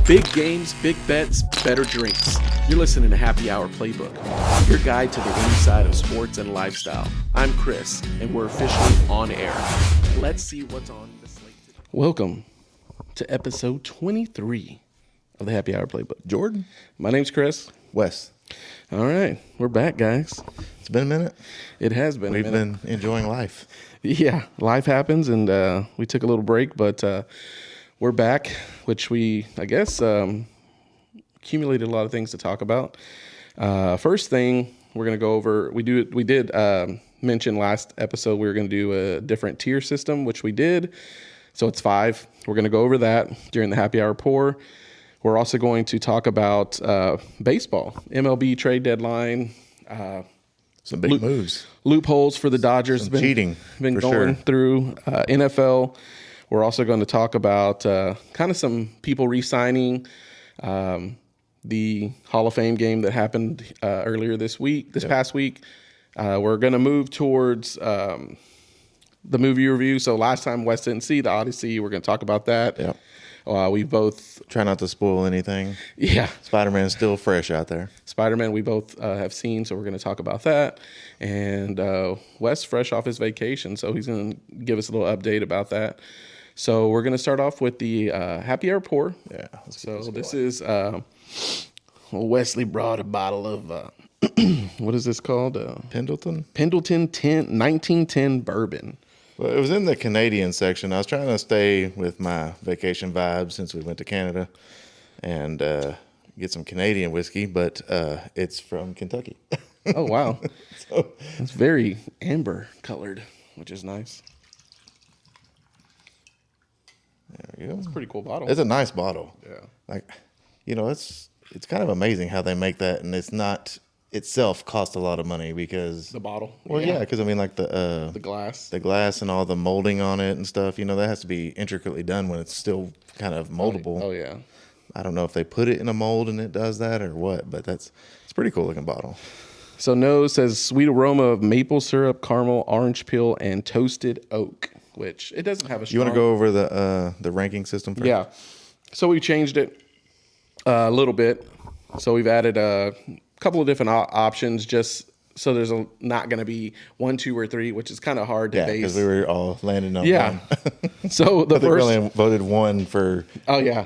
Big games, big bets, better drinks. You're listening to Happy Hour Playbook, your guide to the inside of sports and lifestyle. I'm Chris, and we're officially on air. Let's see what's on the slate today. Welcome to episode 23 of the Happy Hour Playbook. Jordan? My name's Chris. Wes. All right, we're back, guys. It's been a minute. It has been a minute. We've been enjoying life. Yeah, life happens, and we took a little break, but we're back, which we, I guess, accumulated a lot of things to talk about. First thing we're going to go over, we did mention last episode we were going to do a different tier system, which we did. So it's 5. We're going to go over that during the Happy Hour Pour. We're also going to talk about baseball, MLB trade deadline. Some big moves. Loopholes for the Dodgers. Some cheating. Been going through NFL. We're also going to talk about kind of some people re-signing, the Hall of Fame game that happened earlier this past week. We're going to move towards the movie review. So last time Wes didn't see The Odyssey. We're going to talk about that. Yeah. We both try not to spoil anything. Yeah. Spider-Man's still fresh out there. Spider-Man we both have seen, so we're going to talk about that. And Wes fresh off his vacation, so he's going to give us a little update about that. So we're going to start off with the Happy Hour Pour. Yeah. So this is Wesley brought a bottle of what is this called? Pendleton? Pendleton 1910 Bourbon. Well, it was in the Canadian section. I was trying to stay with my vacation vibe since we went to Canada and get some Canadian whiskey, but it's from Kentucky. Oh, wow. So, it's very amber colored, which is nice. There we go. It's a pretty cool bottle. It's a nice bottle. Yeah. Like, it's kind of amazing how they make that, and it's not itself cost a lot of money because The bottle. Well, yeah, because I mean, like the glass and all the molding on it and stuff. That has to be intricately done when it's still kind of moldable. Oh yeah. I don't know if they put it in a mold and it does that or what, but it's a pretty cool looking bottle. So nose says sweet aroma of maple syrup, caramel, orange peel, and toasted oak. Which it doesn't have a strong... You want to go over the ranking system first? Yeah. So we changed it a little bit. So we've added a couple of different options just so there's not going to be 1, 2, or 3, which is kind of hard to base. Yeah, because we were all landing on one. So the first... I really voted 1 for... Oh, yeah.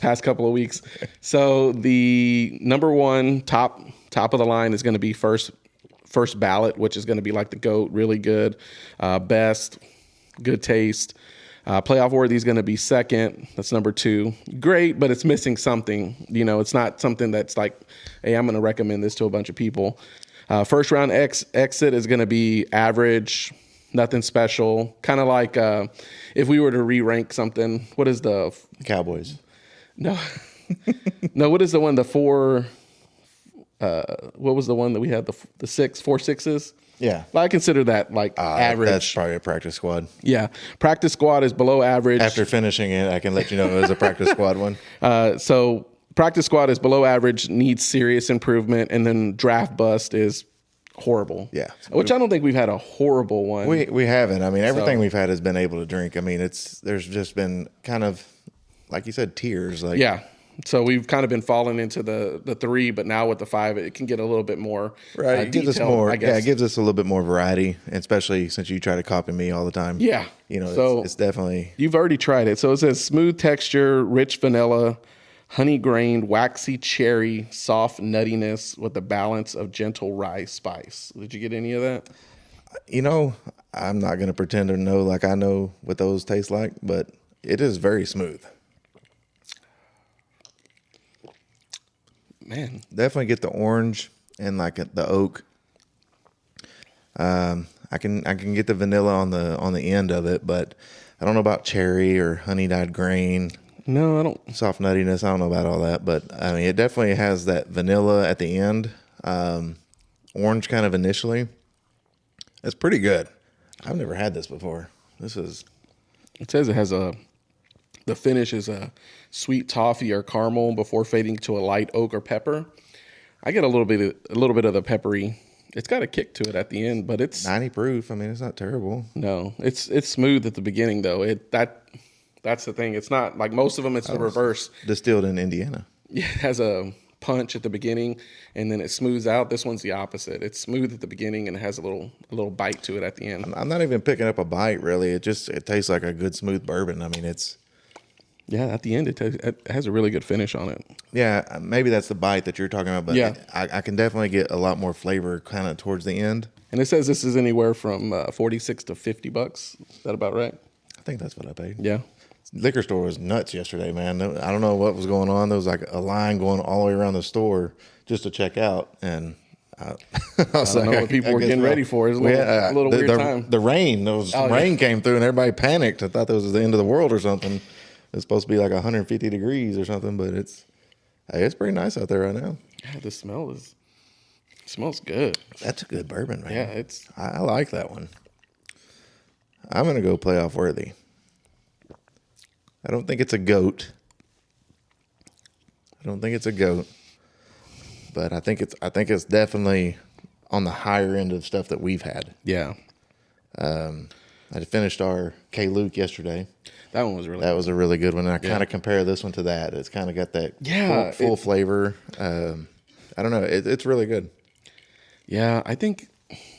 Past couple of weeks. So the number 1 top of the line is going to be first Ballot, which is going to be like the GOAT, really good. Best... good taste. Playoff worthy is going to be second. That's number 2. Great, but it's missing something. It's not something that's like, hey, I'm going to recommend this to a bunch of people. First round exit is going to be average, nothing special. Kind of like if we were to re-rank something. What is the Cowboys? No, no. What is the one? The 4. What was the one that we had? The 4 6s. Yeah. Well, I consider that like average. That's probably a practice squad. Yeah. Practice squad is below average. After finishing it, I can let you know it was a practice squad one. So practice squad is below average, needs serious improvement, and then draft bust is horrible. Yeah. Which I don't think we've had a horrible one. We haven't. I mean, everything we've had has been able to drink. I mean, there's just been kind of, like you said, tiers. Like yeah. So we've kind of been falling into the 3, but now with the 5, it can get a little bit more right. It gives us more. I guess. Yeah, it gives us a little bit more variety, especially since you try to copy me all the time. Yeah. So it's definitely. You've already tried it. So it says smooth texture, rich vanilla, honey grained, waxy cherry, soft nuttiness with a balance of gentle rye spice. Did you get any of that? I'm not going to pretend to know like I know what those taste like, but it is very smooth. Man, definitely get the orange and like the oak. I can get the vanilla on the end of it, but I don't know about cherry or honey dyed grain. No, I don't. Soft nuttiness. I don't know about all that, but I mean, it definitely has that vanilla at the end. Orange kind of initially. It's pretty good. I've never had this before. It says it has the finish is a sweet toffee or caramel before fading to a light oak or pepper. I get a little bit of the peppery. It's got a kick to it at the end, but it's 90 proof. I mean, it's not terrible. No, it's smooth at the beginning though. That That's the thing. It's not like most of them. It's the reverse. Distilled in Indiana. It has a punch at the beginning, and then it smooths out. This one's the opposite. It's smooth at the beginning, and it has a little bite to it at the end. I'm not even picking up a bite, really. It tastes like a good smooth bourbon. I mean, it's... Yeah, at the end, it has a really good finish on it. Yeah, maybe that's the bite that you're talking about, but Yeah. I can definitely get a lot more flavor kind of towards the end. And it says this is anywhere from $46 to $50. Is that about right? I think that's what I paid. Yeah. Liquor store was nuts yesterday, man. I don't know what was going on. There was like a line going all the way around the store just to check out, and I was I don't know what people were getting ready for. It's a little weird time. The rain, rain came through, and everybody panicked. I thought that was the end of the world or something. It's supposed to be like 150 degrees or something, but it's pretty nice out there right now. Yeah, the smells good. That's a good bourbon, man. Yeah, I like that one. I'm gonna go playoff worthy. I don't think it's a goat. But I think it's definitely on the higher end of stuff that we've had. Yeah. I finished our K Luke yesterday. That one was That was a really good one. And I kind of compare this one to that. It's kind of got that full flavor. I don't know. It's really good. Yeah, I think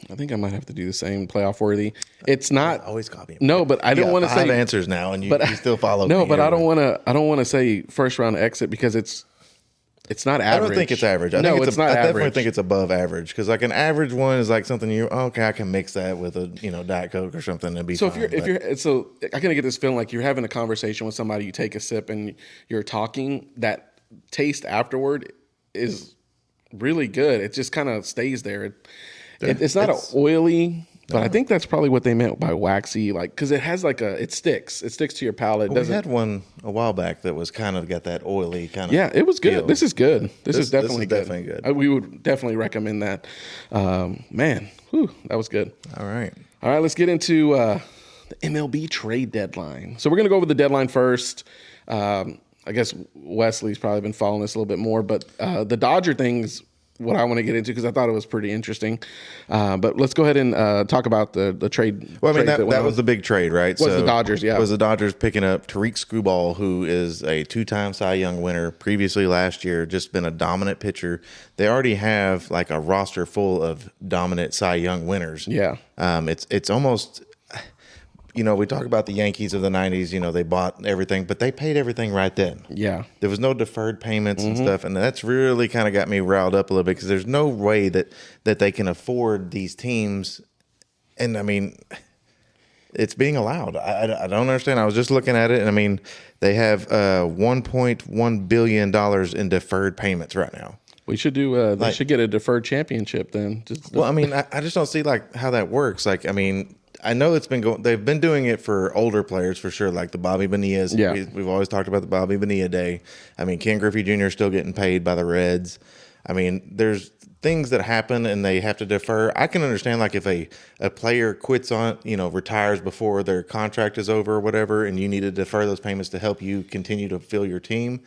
I might have to do the same. Playoff worthy. It's not always copy me. No, but I don't want to say 5 answers now, and you still follow. No, me but I don't want to say first round exit because it's not average. I don't think it's average. I definitely think it's above average because like an average one is like something I can mix that with a Diet Coke or something and be so fine. So I kind of get this feeling like you're having a conversation with somebody. You take a sip and you're talking. That taste afterward is really good. It just kind of stays there. It's not an oily. But I think that's probably what they meant by waxy, like because it has like it sticks to your palate. We had one a while back that was kind of got that oily kind of. Yeah, it was good. feel. This is good. This is definitely good. We would definitely recommend that. Man, that was good. All right, let's get into the MLB trade deadline. So we're gonna go over the deadline first. I guess Wesley's probably been following this a little bit more, but the Dodger thing's what I want to get into because I thought it was pretty interesting. But let's go ahead and talk about the trade. Well, I mean, that was the big trade, right? Was the Dodgers, yeah. Was the Dodgers picking up Tarik Skubal, who is a 2-time Cy Young winner, previously last year, just been a dominant pitcher. They already have like a roster full of dominant Cy Young winners. Yeah. It's almost... we talk about the Yankees of the 90s, they bought everything, but they paid everything right then. Yeah. There was no deferred payments and stuff, and that's really kind of got me riled up a little bit because there's no way that they can afford these teams. And, I mean, it's being allowed. I don't understand. I was just looking at it, and, I mean, they have $1.1 billion in deferred payments right now. We should do. They should get a deferred championship then. Well, I mean, I just don't see like how that works. Like, I mean, I know it's been going. They've been doing it for older players for sure, like the Bobby Bonillas. Yeah, we've always talked about the Bobby Bonilla Day. I mean, Ken Griffey Jr. is still getting paid by the Reds. I mean, there's things that happen and they have to defer. I can understand like if a player quits on, retires before their contract is over or whatever, and you need to defer those payments to help you continue to fill your team.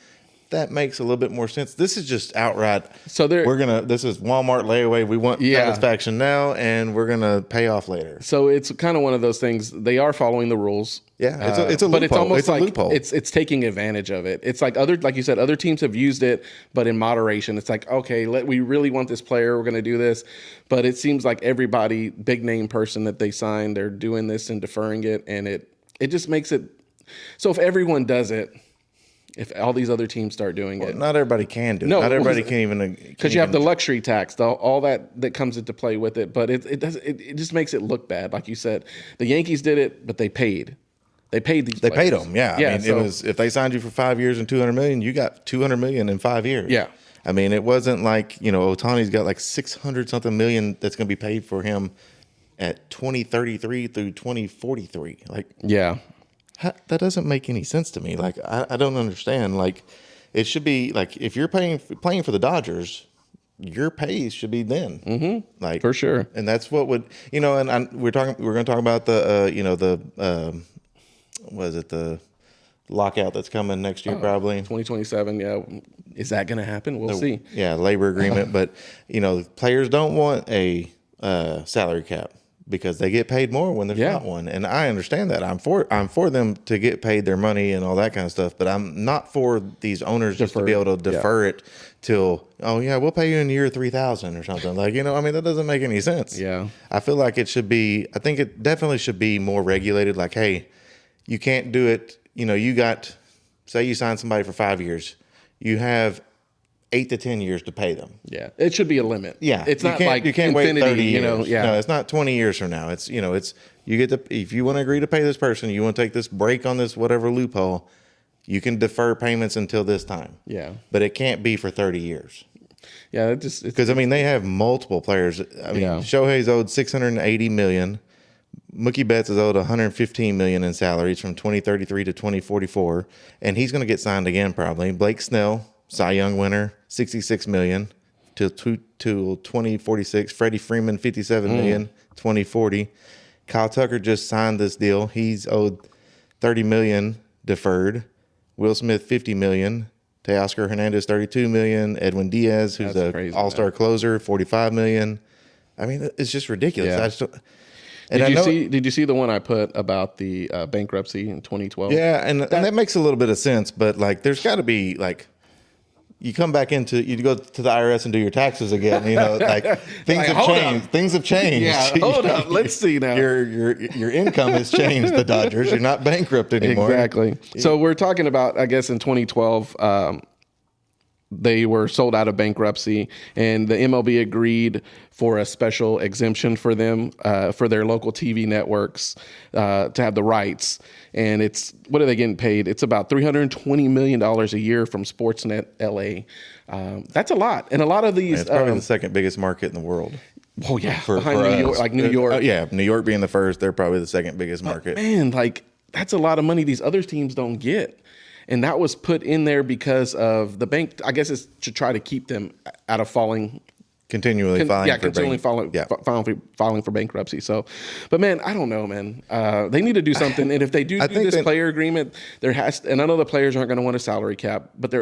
That makes a little bit more sense. This is just outright. So this is Walmart layaway. We want satisfaction now, and we're gonna pay off later. So it's kind of one of those things. They are following the rules. Yeah, it's a loophole. But it's almost a like loophole. It's taking advantage of it. It's like like you said, other teams have used it, but in moderation. It's like, okay, we really want this player. We're gonna do this, but it seems like everybody, big name person that they signed, they're doing this and deferring it, and it just makes it. So if everyone does it. If all these other teams start doing it, not everybody can do it. Not everybody can even because you have the luxury tax, all that comes into play with it. But it just makes it look bad, like you said. The Yankees did it, but they paid. They paid these. They paid them, yeah. I mean, it was if they signed you for 5 years and $200 million, you got $200 million in 5 years. Yeah. I mean, it wasn't like Ohtani's got like 600 something million that's going to be paid for him at 2033 through 2043. Like, yeah. That doesn't make any sense to me. Like, I don't understand. Like, it should be like if you're playing for the Dodgers, your pay should be then. Mm-hmm. Like for sure. And that's what would And we're going to talk about the the lockout that's coming next year probably 2027. Yeah, is that going to happen? We'll see. Yeah, labor agreement, but players don't want a salary cap. because they get paid more when there's not one. And I understand that. I'm for them to get paid their money and all that kind of stuff, but I'm not for these owners just to be able to defer it till, we'll pay you in year 3,000 or something. Like, that doesn't make any sense. Yeah. I feel like I think it definitely should be more regulated. Like, hey, you can't do it. Say you sign somebody for 5 years, you have 8 to 10 years to pay them. Yeah, it should be a limit. Yeah, it's not like you can't infinity, wait 30 years. Yeah, No, it's not 20 years from now. It's you get to, if you want to agree to pay this person, you want to take this break on this whatever loophole, you can defer payments until this time. Yeah, but it can't be for 30 years. Yeah, because they have multiple players. Shohei's owed $680 million. Mookie Betts is owed $115 million in salaries from 2033 to 2044, and he's going to get signed again probably. Blake Snell, Cy Young winner, $66 million till 2046. Freddie Freeman, $57 million, 2040. Kyle Tucker just signed this deal. He's owed $30 million deferred. Will Smith, $50 million. Teoscar Hernandez, $32 million. Edwin Diaz, who's an all-star closer, $45 million. I mean, it's just ridiculous. Yeah. I just don't, Did you see the one I put about the bankruptcy in 2012? Yeah, and that makes a little bit of sense, but there's got to be you come back you go to the IRS and do your taxes again. Things have changed. Things have changed. Yeah, hold up. Let's see now. Your income has changed. The Dodgers. You're not bankrupt anymore. Exactly. So we're talking about, I guess, in 2012. They were sold out of bankruptcy, and the MLB agreed for a special exemption for them, for their local TV networks, to have the rights. And what are they getting paid? It's about $320 million a year from Sportsnet LA. That's a lot. And a lot of these... It's probably the second biggest market in the world. Oh, yeah. For New York, like New York. New York being the first, they're probably the second biggest market. Man, that's a lot of money these other teams don't get. And that was put in there because of the bank. I guess it's to try to keep them out of filing. Continually filing for bankruptcy. So, but man, I don't know, man. They need to do something. And if they do this player agreement, and I know the players aren't going to want a salary cap, but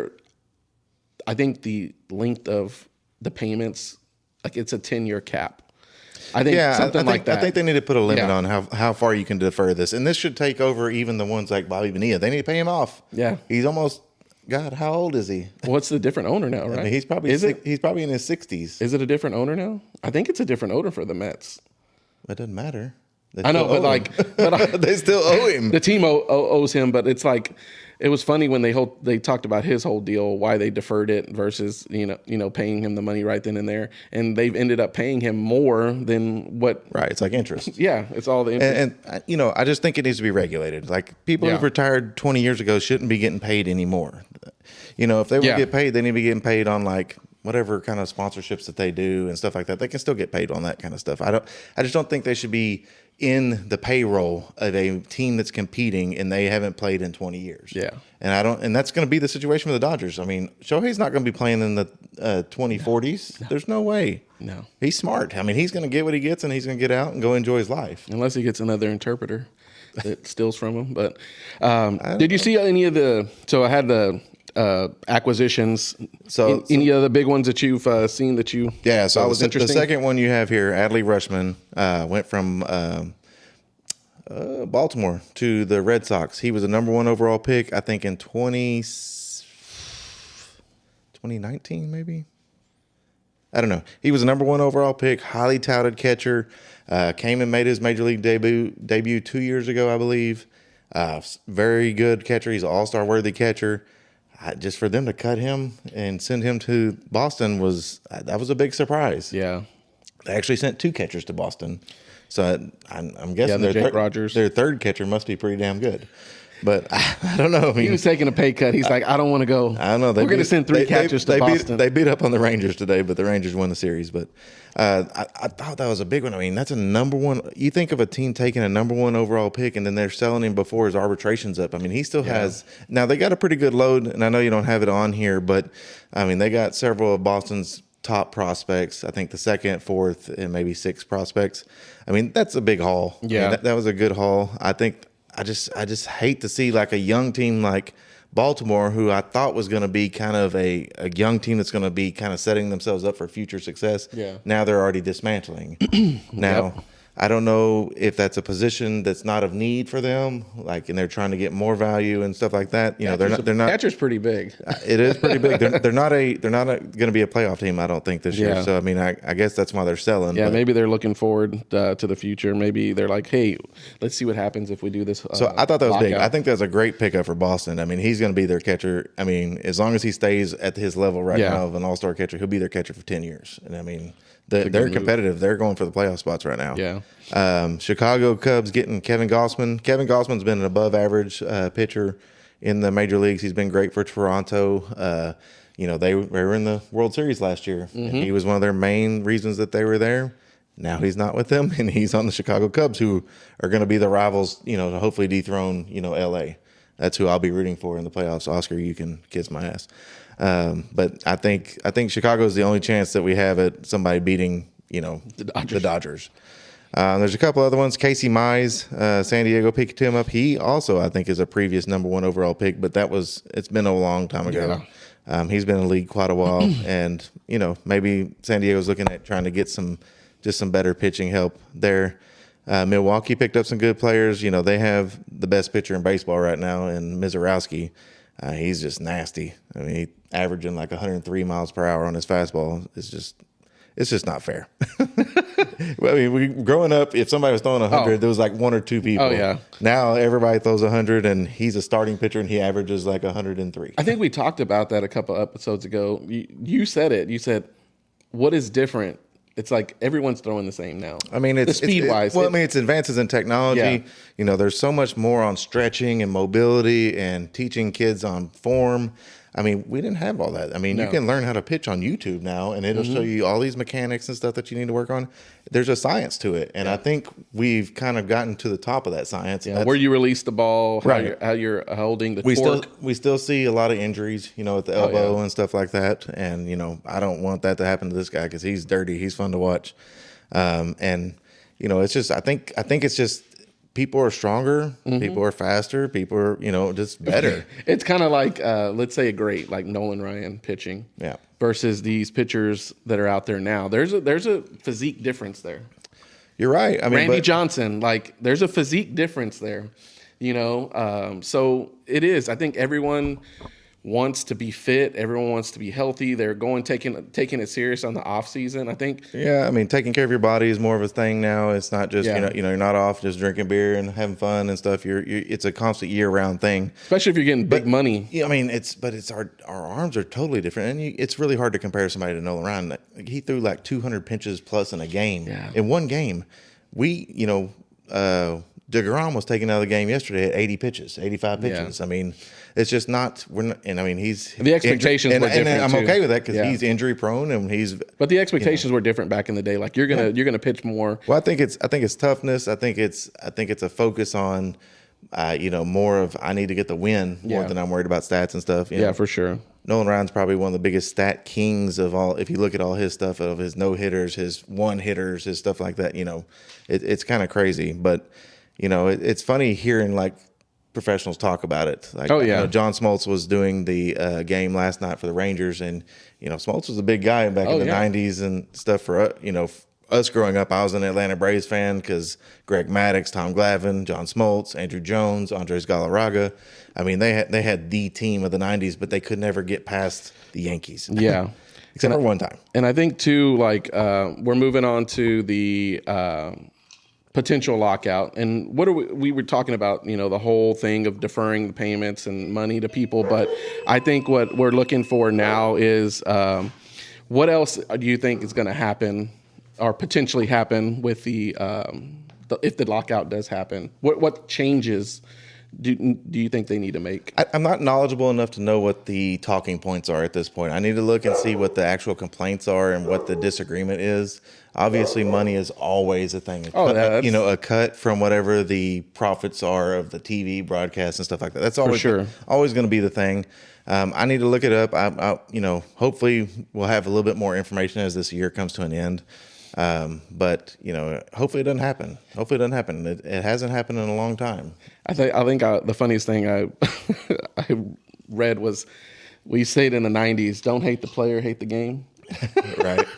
I think the length of the payments, it's a 10-year cap. I think something like that. I think they need to put a limit on how far you can defer this. And this should take over even the ones like Bobby Bonilla. They need to pay him off. Yeah. He's almost, God, how old is he? What's the different owner now, right? He's probably he's probably in his 60s. Is it a different owner now? I think it's a different owner for the Mets. It doesn't matter. I know, but they still owe him. The team owes him, but it's it was funny when they talked about his whole deal, why they deferred it versus paying him the money right then and there, and they've ended up paying him more than what. Right, it's like interest. Yeah, it's all the interest. And I just think it needs to be regulated. Like people who've retired 20 years ago shouldn't be getting paid anymore. If they would get paid, they need to be getting paid on whatever kind of sponsorships that they do and stuff like that. They can still get paid on that kind of stuff. I just don't think they should be in the payroll of a team that's competing and they haven't played in 20 years. Yeah. And that's going to be the situation with the Dodgers. I mean, Shohei's not going to be playing in the 2040s. No. There's no way. No. He's smart. I mean, he's going to get what he gets and he's going to get out and go enjoy his life. Unless he gets another interpreter that steals from him. But did you see any of so I had the acquisitions. So any of the big ones that you've seen that you thought was interesting? The second one you have here, Adley Rutschman, went from Baltimore to the Red Sox. He was a number 1 overall pick, I think in 2019 maybe. I don't know. He was a number 1 overall pick, highly touted catcher. Came and made his major league debut 2 years ago, I believe. Very good catcher. He's an all-star worthy catcher. Just for them to cut him and send him to Boston was a big surprise. Yeah, they actually sent 2 catchers to Boston, so I'm guessing their third catcher must be pretty damn good. But I don't know. I mean, he was taking a pay cut. He's like, I don't want to go. I don't know. We're going to send 3 catchers to Boston. They beat up on the Rangers today, but the Rangers won the series. But I thought that was a big one. I mean, that's a number 1. You think of a team taking a number 1 overall pick, and then they're selling him before his arbitration's up. I mean, he still has. Now, they got a pretty good load, and I know you don't have it on here, but, I mean, they got several of Boston's top prospects. I think the 2nd, 4th, and maybe 6th prospects. I mean, that's a big haul. Yeah. I mean, that was a good haul. I think I just hate to see a young team like Baltimore, who I thought was going to be kind of a young team that's going to be kind of setting themselves up for future success. Yeah. Now they're already dismantling. Now, I don't know if that's a position that's not of need for them, like, and they're trying to get more value and stuff like that. You know, they're not. Catcher's pretty big. It is pretty big. They're not going to be a playoff team, I don't think, this year. So I mean, I guess that's why they're selling. Yeah, maybe they're looking forward to the future. Maybe they're like, hey, let's see what happens if we do this. So I thought that was lockout. big. I think that's a great pickup for Boston. I mean, he's going to be their catcher. I mean, as long as he stays at his level right now of an all-star catcher, he'll be their catcher for 10 years. And I mean, they're competitive. They're going for the playoff spots right now. Yeah. Chicago Cubs getting Kevin Gossman. Kevin Gossman's been an above-average pitcher in the major leagues. He's been great for Toronto. You know, they were in the World Series last year. And he was one of their main reasons that they were there. Now he's not with them, and he's on the Chicago Cubs, who are going to be the rivals, you know, to hopefully dethrone, you know, L.A. That's who I'll be rooting for in the playoffs. Oscar, you can kiss my ass. But I think Chicago is the only chance that we have at somebody beating, you know, the Dodgers. There's a couple other ones. Casey Mize, San Diego picked him up. He also, I think, is a previous #1 overall pick, but it's been a long time ago. Yeah. He's been in the league quite a while, and, you know, maybe San Diego's looking at trying to get some better pitching help there. Milwaukee picked up some good players. You know, they have the best pitcher in baseball right now in Mizorowski. He's just nasty. I mean, he averaging like 103 miles per hour on his fastball. It's just not fair. I mean, growing up, if somebody was throwing 100, there was like one or two people. Oh, yeah. Now everybody throws 100, and he's a starting pitcher, and he averages like 103. I think we talked about that a couple episodes ago. You said it. You said, what is different? It's like everyone's throwing the same now. I mean, it's speed-wise. Well, I mean, it's advances in technology. Yeah. You know, there's so much more on stretching and mobility and teaching kids on form. I mean, we didn't have all that. I mean, you can learn how to pitch on YouTube now, and it'll show you all these mechanics and stuff that you need to work on. There's a science to it, and I think we've kind of gotten to the top of that science. Yeah, where you release the ball, how you're holding the torque. We still see a lot of injuries, you know, at the elbow and stuff like that. And, you know, I don't want that to happen to this guy because he's dirty. He's fun to watch. And, you know, it's just I think it's just people are stronger, people are faster, people are, you know, just better. It's kind of like, let's say a great, like Nolan Ryan pitching versus these pitchers that are out there now. There's a physique difference there. You're right. I mean, Randy Johnson, like there's a physique difference there, you know? So it is. I think everyone wants to be fit. Everyone wants to be healthy. They're taking it serious on the off season. I think. Yeah, I mean, taking care of your body is more of a thing now. It's not just you know you're not off just drinking beer and having fun and stuff. It's a constant year round thing. Especially if you're getting big money. Yeah, I mean, it's our arms are totally different, and it's really hard to compare somebody to Nolan Ryan. He threw like 200 pitches plus in a game. Yeah. In one game, DeGrom was taken out of the game yesterday at 80 pitches, 85 pitches. Yeah. I mean, it's just not. And I mean, the expectations were different. And I'm okay with that because he's injury prone and he's. But the expectations were different back in the day. Like you're gonna pitch more. Well, I think it's toughness. I think it's a focus on, more of I need to get the win more than I'm worried about stats and stuff. You know? For sure. Nolan Ryan's probably one of the biggest stat kings of all. If you look at all his stuff, of his no hitters, his one hitters, his stuff like that, you know, it's kind of crazy. But you know, it's funny hearing like professionals talk about it. Like, John Smoltz was doing the game last night for the Rangers, and you know, Smoltz was a big guy back in the '90s and stuff. For us growing up, I was an Atlanta Braves fan because Greg Maddux, Tom Glavine, John Smoltz, Andrew Jones, Andres Galarraga. I mean, they had the team of the '90s, but they could never get past the Yankees. Yeah. Except for one time. And I think too, like we're moving on to the potential lockout. And what we were talking about, you know, the whole thing of deferring the payments and money to people. But I think what we're looking for now is what else do you think is going to happen or potentially happen with the if the lockout does happen? What changes do you think they need to make? I'm not knowledgeable enough to know what the talking points are at this point. I need to look and see what the actual complaints are and what the disagreement is. Obviously, money is always a thing. A cut from whatever the profits are of the TV broadcast and stuff like that. That's always always going to be the thing. I need to look it up. Hopefully we'll have a little bit more information as this year comes to an end. But hopefully it doesn't happen. It hasn't happened in a long time. I think the funniest thing I read was we said in the '90s, "Don't hate the player, hate the game." Right.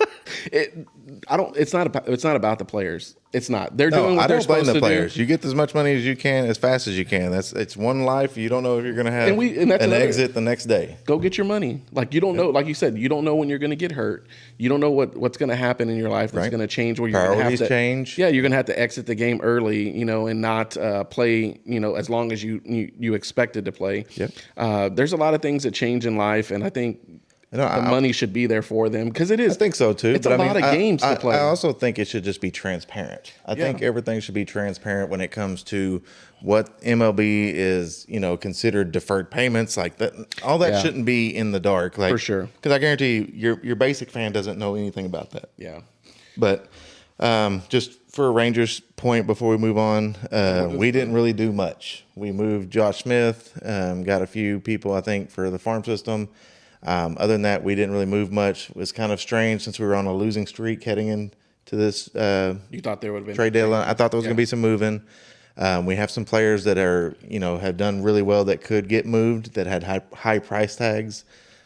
It's not about the players. It's not. They're No, doing what I they're don't blame supposed the to players. do. You get as much money as you can, as fast as you can. It's one life. You don't know if you're going to have And that's an another- exit the next day. Go get your money. Like you don't know. Like you said, you don't know when you're going to get hurt. You don't know what's going to happen in your life that's Right. going to change. Where you're going to have Priorities to change. Yeah, you're going to have to exit the game early, and not play, as long as you expected to play. Yep. There's a lot of things that change in life, and I think the money should be there for them because it is. I think so too. It's a lot of games to play. I also think it should just be transparent. I think everything should be transparent when it comes to what MLB is, considered deferred payments. Like that, all that shouldn't be in the dark. Like For sure. Because I guarantee you, your basic fan doesn't know anything about that. Yeah. But just for a Rangers point before we move on, we didn't really do much. We moved Josh Smith, got a few people, I think, for the farm system. Other than that, we didn't really move much. It was kind of strange since we were on a losing streak heading into this You thought there would have been trade deadline. I thought there was going to be some moving. We have some players that are, have done really well that could get moved that had high price tags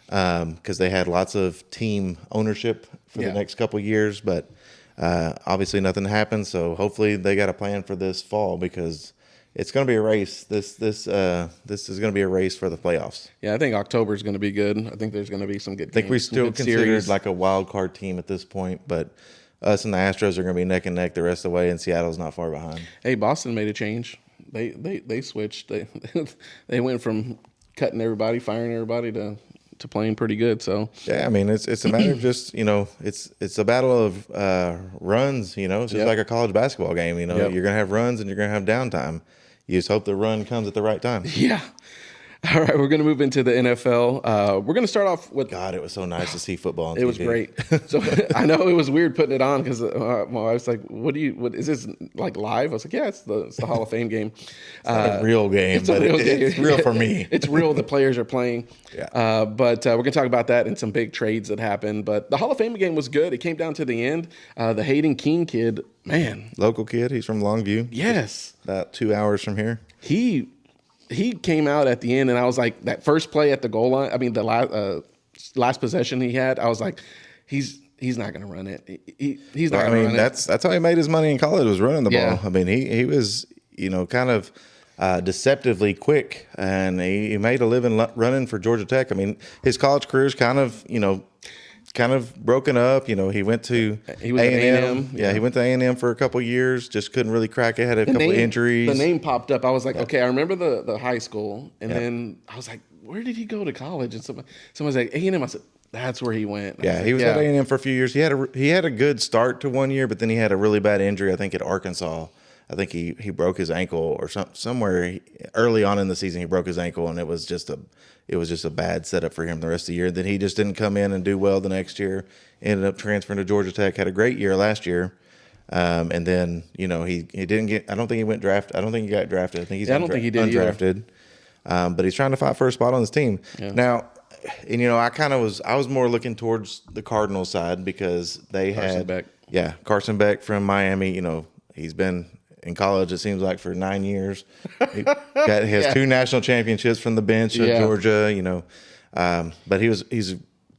because they had lots of team ownership for the next couple of years. But obviously nothing happened. So hopefully they got a plan for this fall because it's going to be a race. This is going to be a race for the playoffs. Yeah, I think October is going to be good. I think there's going to be some good. I think we're still considered like a wild card team at this point, but us and the Astros are going to be neck and neck the rest of the way, and Seattle's not far behind. Hey, Boston made a change. They switched. They went from cutting everybody, firing everybody to playing pretty good. So yeah, I mean it's a matter of just it's a battle of runs. It's just like a college basketball game. You're going to have runs and you're going to have downtime. You just hope the run comes at the right time. Yeah. All right, we're going to move into the NFL. We're going to start off with. God, it was so nice to see football on TV. It was great. So I know it was weird putting it on because my wife's like, "What is this like live?" I was like, "Yeah, it's the Hall of Fame game." It's not a real game, but it's real for me. It's real. The players are playing. Yeah. But we're going to talk about that and some big trades that happened. But the Hall of Fame game was good. It came down to the end. The Hayden King kid, man, local kid. He's from Longview. Yes, about 2 hours from here. He came out at the end, and I was like, that first play at the goal line. I mean, the last possession he had, I was like, he's not going to run it. He's not. I mean, that's how he made his money in college, was running the ball. I mean, he was kind of deceptively quick, and he made a living running for Georgia Tech. I mean, his college career is kind of broken up. He went to A&M. Yeah, he went to A&M for a couple years. Just couldn't really crack it. Had a couple injuries. The name popped up. I was like, okay, I remember the high school, and then I was like, where did he go to college? And someone's like A&M. I said, that's where he went. Yeah, he was at A&M for a few years. He had a good start to 1 year, but then he had a really bad injury. I think at Arkansas. I think he broke his ankle or somewhere early on in the season. He broke his ankle, and it was just a bad setup for him the rest of the year. Then he just didn't come in and do well the next year. Ended up transferring to Georgia Tech. Had a great year last year, and then he didn't get. I don't think he went draft. I don't think he got drafted. I think he's I don't think he did undrafted. But he's trying to fight for a spot on his team now. And I was more looking towards the Cardinals side because they had Carson Beck from Miami. He's been in college, it seems like, for 9 years. He has 2 national championships from the bench at Georgia, but he's a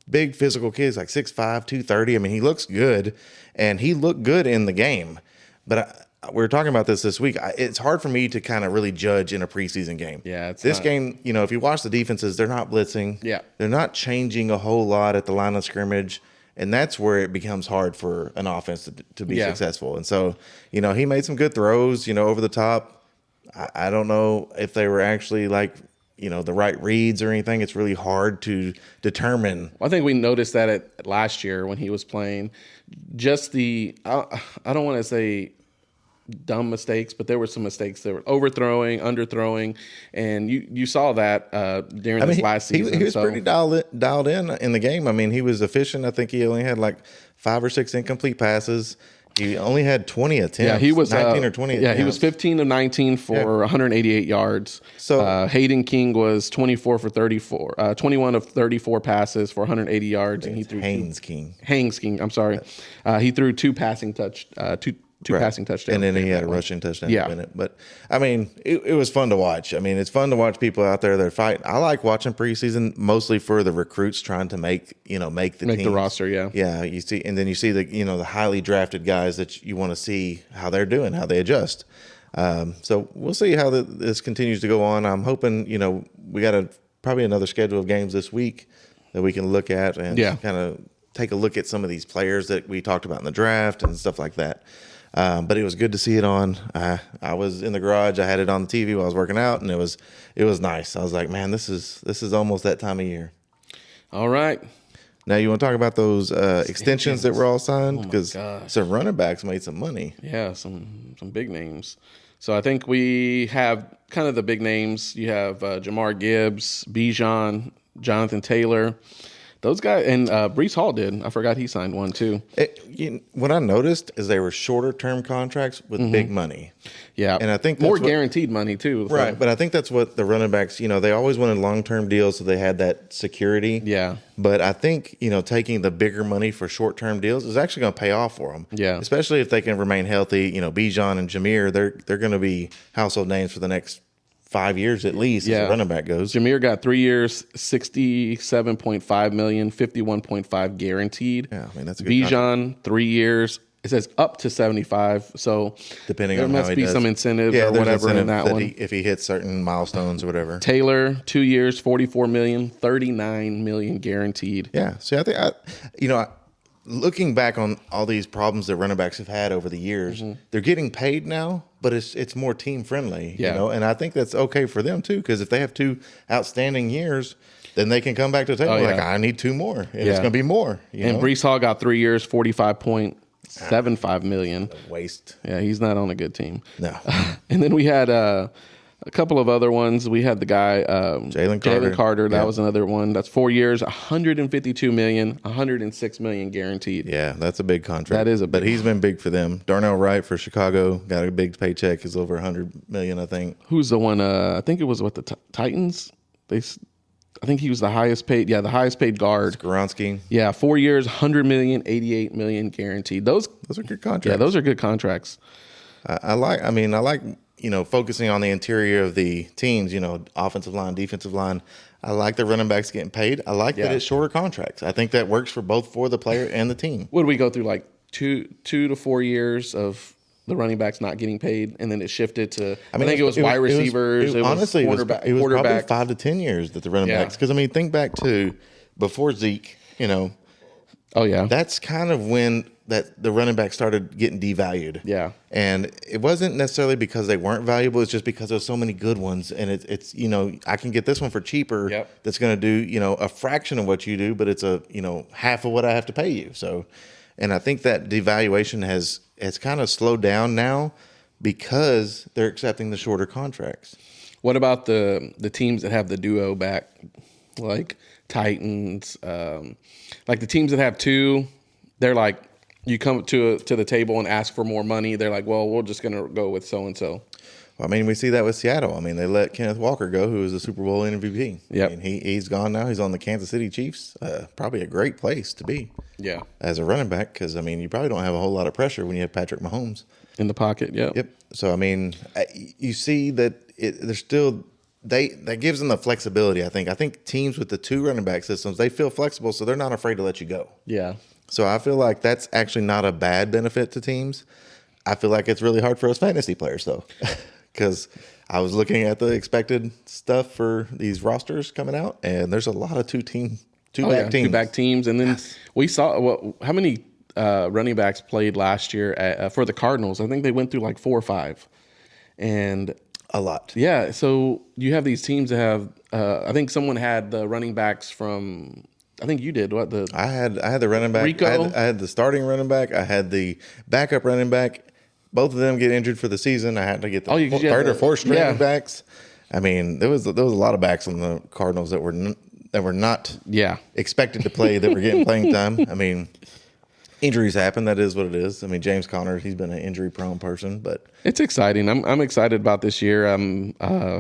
big physical kid. He's like 6'5", 230. I mean, he looks good, and he looked good in the game. But we were talking about this week. It's hard for me to kind of really judge in a preseason game. Yeah, game, if you watch the defenses, they're not blitzing. Yeah. They're not changing a whole lot at the line of scrimmage. And that's where it becomes hard for an offense to be successful. And so, he made some good throws, over the top. I don't know if they were actually the right reads or anything. It's really hard to determine. I think we noticed that at last year when he was playing. Just I don't want to say dumb mistakes, but there were some mistakes. There were overthrowing, underthrowing, and you saw that during this last season. He was pretty dialed in the game. I mean, he was efficient. I think he only had like 5 or 6 incomplete passes. He only had 20 attempts. Yeah, he was 19 or 20 attempts. Yeah, he was 15 of 19 for 188 yards. So Hayden King was 24 for 34, 21 of 34 passes for 180 yards, and he threw Haynes King. I'm sorry. He threw 2 two passing touchdowns. And then he had a rushing touchdown Yeah. in it. But, I mean, it was fun to watch. I mean, it's fun to watch people out there that are fighting. I like watching preseason mostly for the recruits trying to make the the roster, yeah. Yeah, you see, and then you see the highly drafted guys that you want to see how they're doing, how they adjust. So we'll see how this continues to go on. I'm hoping, we got probably another schedule of games this week that we can look at and kind of take a look at some of these players that we talked about in the draft and stuff like that. But it was good to see it on. I was in the garage. I had it on the TV while I was working out, and it was nice. I was like, man, this is almost that time of year. All right. Now you want to talk about those extensions that were all signed? Because some running backs made some money. Yeah, some big names. So I think we have kind of the big names. You have Jamar Gibbs, Bijan, Jonathan Taylor. Those guys, and Breece Hall did. I forgot he signed one too. What I noticed is they were shorter term contracts with big money. Yeah, and I think more guaranteed money too. Right, but I think that's what the running backs. They always wanted long term deals, so they had that security. Yeah, but I think taking the bigger money for short term deals is actually going to pay off for them. Yeah, especially if they can remain healthy. Bijan and Jameer, they're going to be household names for the next 5 years at least as a running back goes. Jameer got 3 years, $67.5 million, 51.5 guaranteed. Yeah, I mean that's a good Bijan, contract. 3 years. It says up to 75. So depending there on how must he be does. some incentive or whatever in that one. If he hits certain milestones or whatever. Taylor, 2 years, $44 million, $39 million guaranteed. Yeah. See, I think looking back on all these problems that running backs have had over the years, they're getting paid now, but it's more team friendly. Yeah. And I think that's okay for them too, because if they have 2 outstanding years, then they can come back to the table like, I need 2 more, and it's going to be more. And Breece Hall got 3 years, $45.75 million. Waste. Yeah, he's not on a good team. No. And then we had a couple of other ones. We had the guy Jalen Carter. That was another one. That's 4 years, $152 million, $106 million guaranteed. Yeah, that's a big contract. That is but he's been big for them. Darnell Wright for Chicago got a big paycheck. He's over $100 million, I think. Who's the one? I think it was the Titans. I think he was the highest paid. Yeah, the highest paid guard. Skoronski. Yeah, 4 years, $100 million, $88 million guaranteed. Those are good contracts. Yeah, those are good contracts. I like focusing on the interior of the teams, offensive line, defensive line. I like the running backs getting paid. I like that it's shorter contracts. I think that works for the player and the team. What did we go through, like 2 to 4 years of the running backs not getting paid, and then it shifted to, I think it was wide receivers. Honestly, it was probably quarterback. 5 to 10 years that the running backs, because, think back to before Zeke, Oh, yeah. That's kind of when the running back started getting devalued. Yeah. And it wasn't necessarily because they weren't valuable. It's just because there's so many good ones. And it's I can get this one for cheaper. Yep. That's going to do, a fraction of what you do, but it's half of what I have to pay you. So, and I think that devaluation has kind of slowed down now because they're accepting the shorter contracts. What about the teams that have the duo back, like Titans, like the teams that have 2, they're like, you come to the table and ask for more money. They're like, well, we're just going to go with so-and-so. Well, we see that with Seattle. They let Kenneth Walker go, who was a Super Bowl MVP. Yep. He's gone now. He's on the Kansas City Chiefs. Probably a great place to be. Yeah. As a running back, because, you probably don't have a whole lot of pressure when you have Patrick Mahomes. In the pocket, yeah. Yep. So, you see that there's still that gives them the flexibility, I think. I think teams with the 2 running back systems, they feel flexible, so they're not afraid to let you go. Yeah. So I feel like that's actually not a bad benefit to teams. I feel like it's really hard for us fantasy players, though, because I was looking at the expected stuff for these rosters coming out, and there's a lot of two-back teams. 2-back teams. And then we saw how many running backs played last year for the Cardinals. I think they went through like 4 or 5. And a lot. Yeah. So you have these teams that have, I think someone had the running backs from, I think you did. I had the running back. Rico? I had the starting running back. I had the backup running back. Both of them get injured for the season. I had to get the third or fourth string backs. There was a lot of backs on the Cardinals that were not expected to play that were getting playing time. Injuries happen. That is what it is. I mean, James Conner, he's been an injury-prone person, but it's exciting. I'm excited about this year. I'm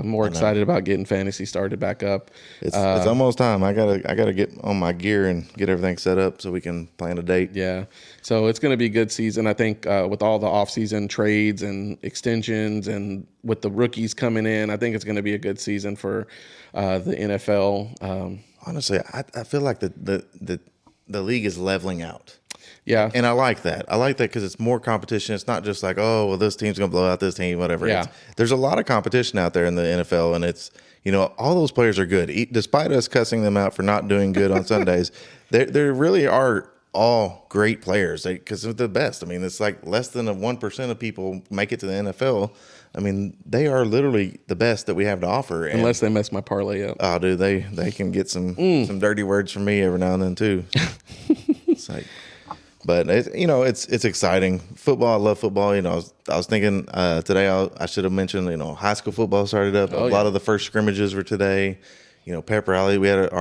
more excited about getting fantasy started back up. it's almost time. I gotta get on my gear and get everything set up so we can plan a date. Yeah. So it's going to be a good season. I think with all the offseason trades and extensions and with the rookies coming in, I think it's going to be a good season for the NFL. Honestly, I feel like the league is leveling out. Yeah. And I like that. I like that because it's more competition. It's not just like, oh, well, this team's going to blow out this team, whatever. Yeah. There's a lot of competition out there in the NFL, and it's, all those players are good. Despite us cussing them out for not doing good on Sundays, they really are all great players because they're the best. I mean, it's like less than 1% of people make it to the NFL. I mean, they are literally the best that we have to offer. And, unless they mess my parlay up. oh, dude, they can get some dirty words from me every now and then too. It's like, but it's exciting. Football, I love football. I was thinking today I should have mentioned high school football started up. A lot of the first scrimmages were today. Pep rally. We had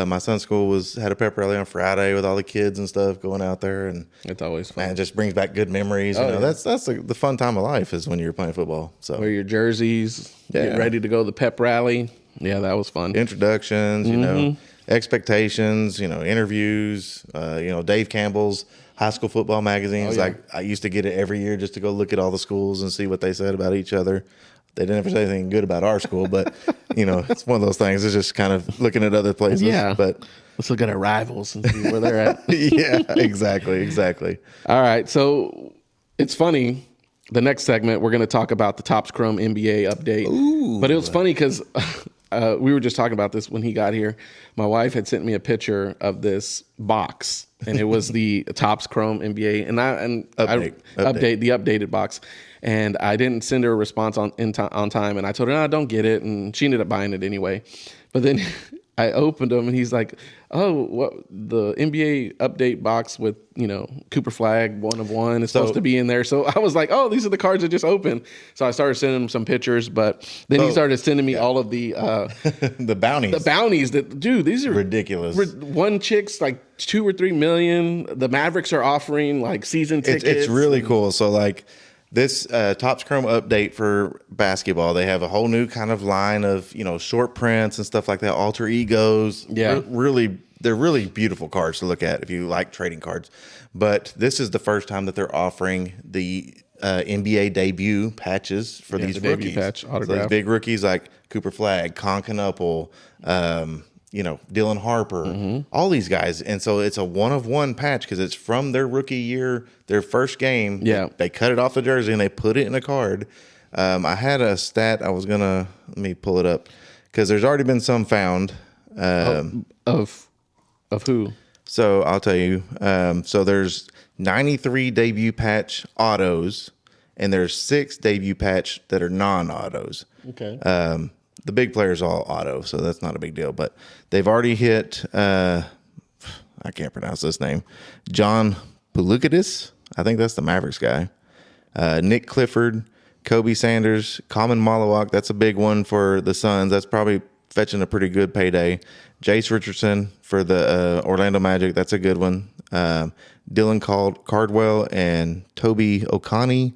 my son's school had a pep rally on Friday with all the kids and stuff going out there, and it's always fun. Man, it just brings back good memories. That's the fun time of life is when you're playing football. So wear your jerseys, get ready to go to the pep rally. Yeah, that was fun. Introductions, expectations, interviews. Dave Campbell's high school football magazines. Like I used to get it every year just to go look at all the schools and see what they said about each other. They didn't ever say anything good about our school, but it's one of those things. It's just kind of looking at other places. Yeah, but let's look at our rivals and see where they're at. Yeah, exactly. All right, so it's funny. The next segment we're going to talk about the Topps Chrome NBA update. Ooh. But it was funny because we were just talking about this when he got here. My wife had sent me a picture of this box, and it was the Topps Chrome NBA, and I update the updated box. And I didn't send her a response on time, and I told her, no, don't get it, and she ended up buying it anyway. But then I opened them, and he's like, oh, what the NBA update box with, Cooper Flagg, 1 of 1 is supposed to be in there. So I was like, oh, these are the cards that just opened. So I started sending him some pictures, but then he started sending me all of the the bounties. The bounties that, dude, these are ridiculous. One chick's like 2 or 3 million. The Mavericks are offering like season tickets. It's really cool. So like, this Topps Chrome update for basketball, they have a whole new kind of line of short prints and stuff like that, alter egos. Yeah, they're really beautiful cards to look at if you like trading cards. But this is the first time that they're offering the NBA debut patches for these the rookies. Debut patch autograph. So these big rookies like Cooper Flagg, Concanupple, Dylan Harper, all these guys. And so it's a 1 of 1 patch because it's from their rookie year, their first game. Yeah. They cut it off the jersey and they put it in a card. I had a stat. Let me pull it up because there's already been some found. Of who? So I'll tell you. So there's 93 debut patch autos and there's 6 debut patch that are non-autos. Okay. The big players all auto, so that's not a big deal. But they've already hit, I can't pronounce this name, John Pulukidis. I think that's the Mavericks guy. Nick Clifford, Kobe Sanders, Common Malawak. That's a big one for the Suns. That's probably fetching a pretty good payday. Jace Richardson for the Orlando Magic. That's a good one. Dylan Cardwell and Toby Okani,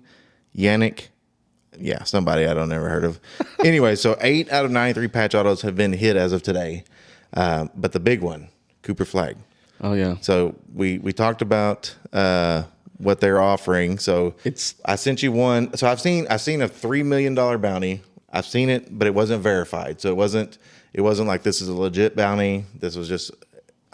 Yannick. Yeah, somebody I don't never heard of. Anyway, so 8 out of 93 patch autos have been hit as of today. But the big one, Cooper Flagg. Oh yeah. So we talked about what they're offering. So I sent you one. So I've seen a $3 million bounty. I've seen it, but it wasn't verified. So it wasn't like this is a legit bounty. This was just,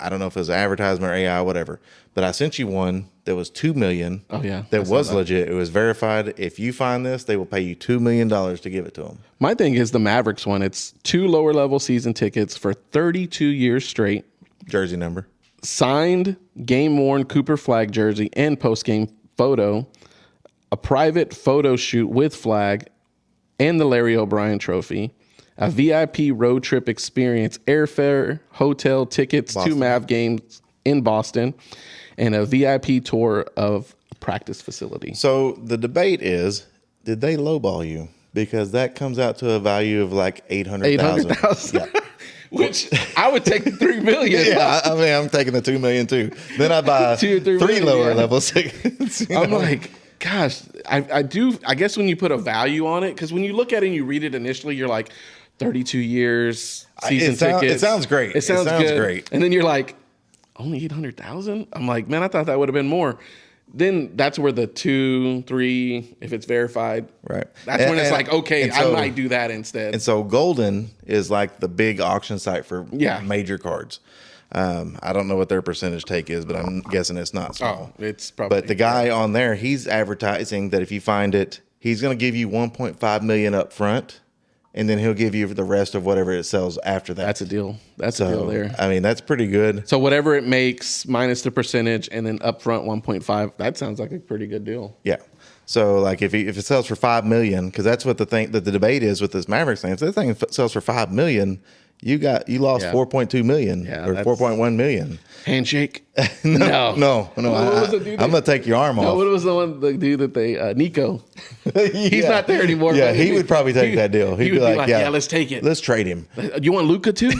I don't know if it was an advertisement or AI, whatever. But I sent you one that was $2 million. Oh yeah, that was legit. It was verified. If you find this, they will pay you $2 million to give it to them. My thing is the Mavericks one. It's 2 lower level season tickets for 32 years straight. Jersey number. Signed, game worn Cooper Flagg jersey and post game photo. A private photo shoot with Flagg and the Larry O'Brien trophy. A VIP road trip experience, airfare, hotel tickets, Boston. 2 Mav games in Boston, and a VIP tour of a practice facility. So the debate is, did they lowball you? Because that comes out to a value of like $800,000. $800,000. Yeah. which I would take the 3 million. Yeah, I mean, I'm taking the 2 million too. Then I buy 2 or 3 three million, lower yeah. level tickets. I'm like, gosh, I guess when you put a value on it, because when you look at it and you read it initially, you're like, 32 years, season tickets. It sounds great. It sounds good. Great. And then you're like, only 800,000? I'm like, man, I thought that would have been more. Then that's where the 2, 3, if it's verified. Right. That's when it's like, okay, so, I might do that instead. And so Golden is like the big auction site for Yeah. major cards. I don't know what their percentage take is, but I'm guessing it's not small. Oh, it's probably. But the guy on there, he's advertising that if you find it, he's going to give you 1.5 million up front, and then he'll give you the rest of whatever it sells after that. That's a deal. That's a deal there. I mean, that's pretty good. So whatever it makes minus the percentage and then upfront 1.5, that sounds like a pretty good deal. Yeah. So like if it sells for 5 million, because that's what the debate is with this Mavericks thing. If this thing sells for 5 million, you lost 4.2 million or 4.1 million. Handshake? No. I'm gonna take your arm off. What was the dude that they Nico? He's not there anymore. Yeah, he would probably take that deal. He'd be like, yeah, let's take it. Let's trade him. You want Luka too?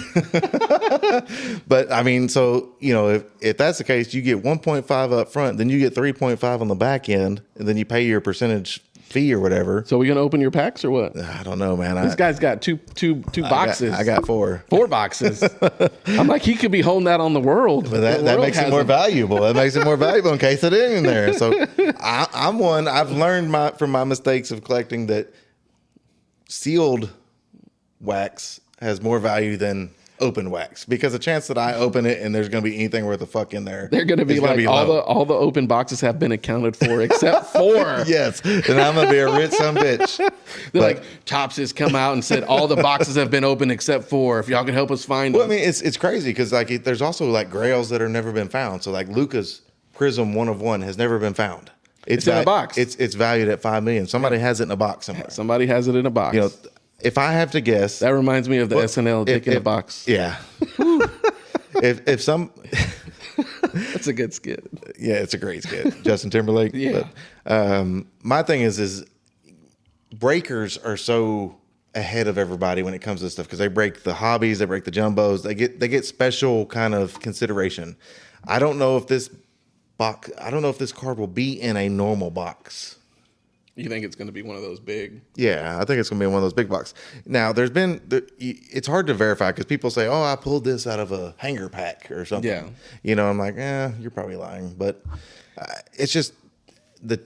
But I mean, so if that's the case, you get 1.5 up front, then you get 3.5 on the back end, and then you pay your percentage fee or whatever. So we gonna open your packs or what? I don't know, man. This guy's got two boxes. I got 4 boxes. I'm like, he could be holding that on the world. But that makes it more valuable. That makes it more valuable in case it is in there. So I'm one. I've learned from my mistakes of collecting that sealed wax has more value than open wax, because the chance that I open it and there's going to be anything worth a fuck in there, they're going to be like, all the open boxes have been accounted for except 4. Yes, and I'm going to be a rich son bitch. They're like, Topps has come out and said all the boxes have been open except 4. If y'all can help us find them. Well, I mean, it's crazy because like there's also like grails that have never been found. So like Luka's Prism 1 of 1 has never been found. It's in a box. It's valued at 5 million. Somebody has it in a box somewhere. Somebody has it in a box. If I have to guess, that reminds me of the SNL Dick in a Box. Yeah. if some, that's a good skit. Yeah, it's a great skit. Justin Timberlake. Yeah. But, my thing is breakers are so ahead of everybody when it comes to this stuff because they break the hobbies, they break the jumbos, they get special kind of consideration. I don't know if this card will be in a normal box. You think it's going to be one of those big? Yeah, I think it's going to be one of those big boxes. Now, it's hard to verify because people say, "Oh, I pulled this out of a hanger pack or something." Yeah, I'm like, you're probably lying, but it's just the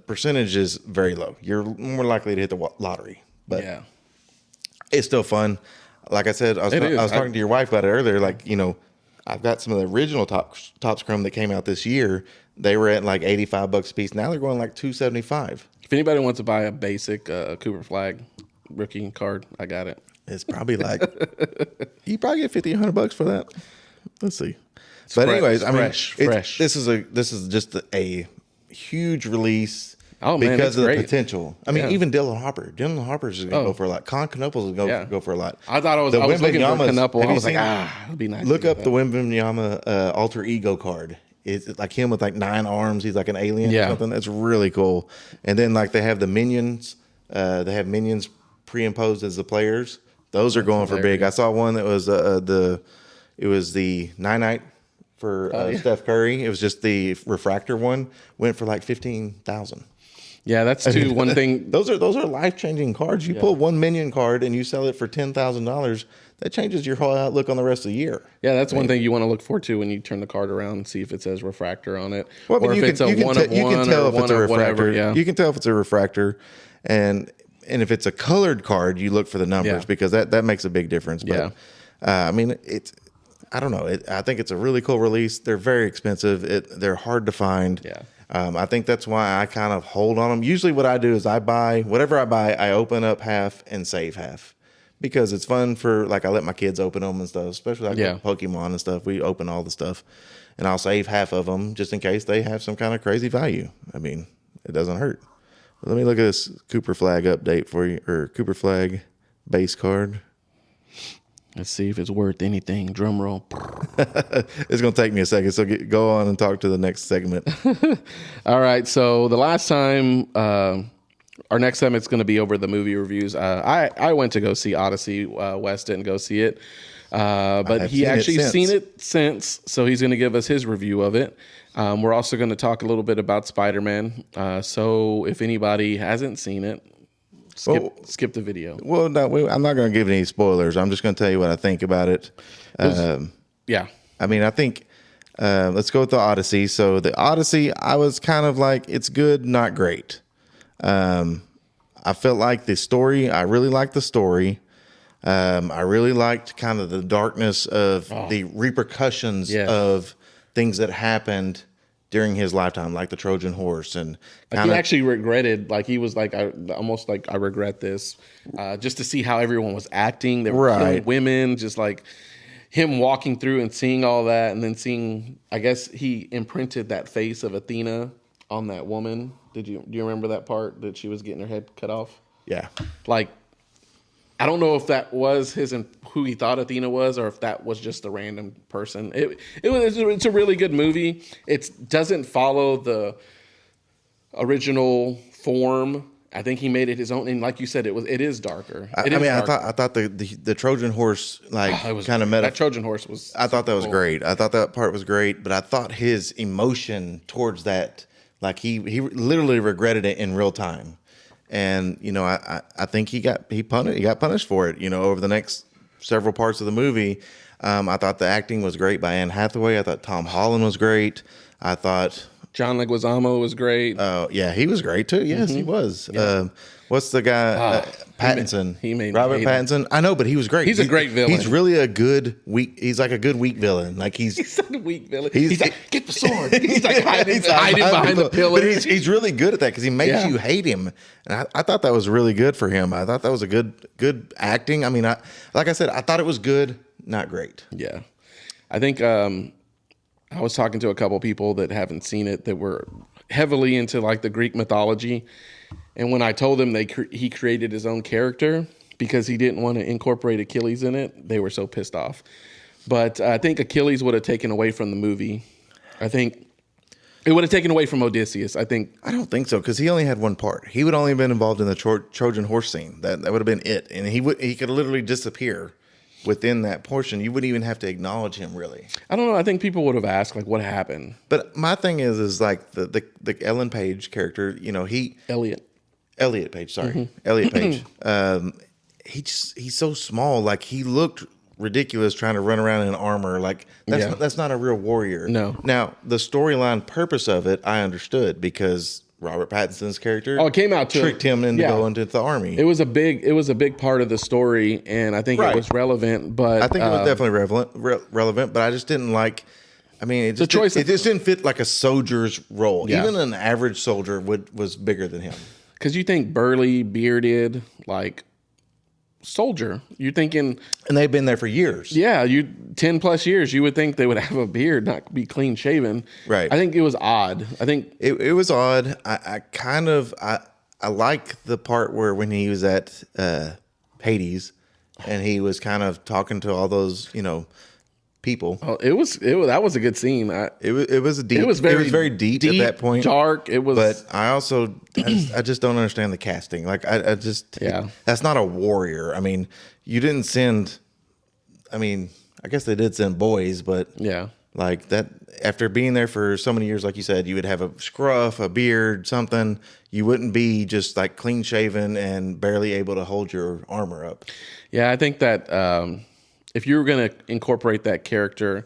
percentage is very low. You're more likely to hit the lottery, but it's still fun. Like I said, I was talking to your wife about it earlier. Like, I've got some of the original Topps Chrome that came out this year. They were at like $85 a piece. Now they're going like $275. If anybody wants to buy a basic Cooper Flagg rookie card, I got it. It's probably like you probably get $50, $100 for that. Let's see. But anyways, fresh. This is just a huge release. Oh, man, because of the great. Potential. I mean, even Dylan Harper's is going to go for a lot. Con Canopus is going to go for a lot. I thought I was looking for Canuple. I was like, it'd be nice. Look up the Wembanyama Alter Ego card. It's like him with like 9 arms. He's like an alien or something. That's really cool. And then like they have the minions. They have minions pre-imposed as the players. Those are going for big. I saw one that was it was the Nine-Night for Steph Curry. It was just the refractor one. Went for like $15,000. Yeah, that's one thing. Those are life-changing cards. You pull one minion card and you sell it for $10,000. That changes your whole outlook on the rest of the year. Yeah, that's one thing you want to look forward to when you turn the card around and see if it says refractor on it. Well, or if it's a one of one or one of whatever. Yeah. You can tell if it's a refractor. And if it's a colored card, you look for the numbers because that makes a big difference. But, I mean, I don't know. I think it's a really cool release. They're very expensive. They're hard to find. Yeah. I think that's why I kind of hold on them. Usually what I do is I buy, I open up half and save half. Because it's fun for, like, I let my kids open them and stuff, especially like Pokemon and stuff. We open all the stuff. And I'll save half of them just in case they have some kind of crazy value. I mean, it doesn't hurt. But let me look at this Cooper Flagg update for you, or Cooper Flagg base card. Let's see if it's worth anything. Drum roll. It's going to take me a second, so go on and talk to the next segment. All right, so the last time... our next segment's going to be over the movie reviews. I went to go see Odyssey. Wes didn't go see it. But he actually seen it since, so he's going to give us his review of it. We're also going to talk a little bit about Spider-Man. So if anybody hasn't seen it, skip the video. Well, no, I'm not going to give any spoilers. I'm just going to tell you what I think about it. Yeah. I mean, I think let's go with the Odyssey. So the Odyssey, I was kind of like, it's good, not great. I felt like the story, I really liked the story. I really liked kind of the darkness of the repercussions of things that happened during his lifetime, like the Trojan horse. And like he actually regretted, like he was like, almost like, I regret this, just to see how everyone was acting. They were killing women, just like him walking through and seeing all that, and then seeing, I guess he imprinted that face of Athena on that woman. Do you remember that part that she was getting her head cut off? Yeah. Like, I don't know if that was who he thought Athena was, or if that was just a random person. It's a really good movie. It doesn't follow the original form. I think he made it his own, and like you said, it is darker. I thought the Trojan horse kind of meta. That Trojan horse was. I thought that was great. I thought that part was great, but I thought his emotion towards that, like he literally regretted it in real time, and I think he got punished for it. Over the next several parts of the movie, I thought the acting was great by Anne Hathaway. I thought Tom Holland was great. I thought John Leguizamo was great. Oh, yeah, he was great too. Yes, he was. Yeah. What's the guy? Pattinson. He made Robert Pattinson. I know, but he was great. He's a great villain. He's really a good weak. He's like a good weak villain. Like he's not a weak villain. He's like, get the sword. He's like hiding behind the pillar. But he's really good at that because he makes you hate him. And I thought that was really good for him. I thought that was a good acting. I mean, like I said, I thought it was good, not great. Yeah, I think I was talking to a couple people that haven't seen it that were heavily into like the Greek mythology. And when I told them he created his own character because he didn't want to incorporate Achilles in it, they were so pissed off. But I think Achilles would have taken away from the movie. I think it would have taken away from Odysseus. I don't think so, because he only had one part. He would only have been involved in the Trojan horse scene. That would have been it. And he could literally disappear within that portion. You wouldn't even have to acknowledge him, really. I don't know. I think people would have asked, like, what happened? But my thing is like the Ellen Page character, Elliot Page, sorry. Mm-hmm. Elliot Page. He's so small. Like, he looked ridiculous trying to run around in armor. Like, that's not a real warrior. No. Now, the storyline purpose of it, I understood, because Robert Pattinson's character it came out tricked him into going to the army. It was a big part of the story, and I think it was relevant. But I think it was definitely relevant. But I just didn't like. I mean, it just didn't fit like a soldier's role. Yeah. Even an average soldier was bigger than him. Because you think burly, bearded, like soldier. You're thinking, and they've been there for years. Yeah, 10 plus years. You would think they would have a beard, not be clean shaven. Right. I think it was odd. I think it was odd. I like the part where when he was at Hades, and he was kind of talking to all those people. Oh, that was a good scene. It was deep. It was very deep at that point. Dark. It was. But I just don't understand the casting. Like that's not a warrior. I mean, you didn't send. I mean, I guess they did send boys, but like that. After being there for so many years, like you said, you would have a scruff, a beard, something. You wouldn't be just like clean shaven and barely able to hold your armor up. Yeah, I think that. If you were going to incorporate that character,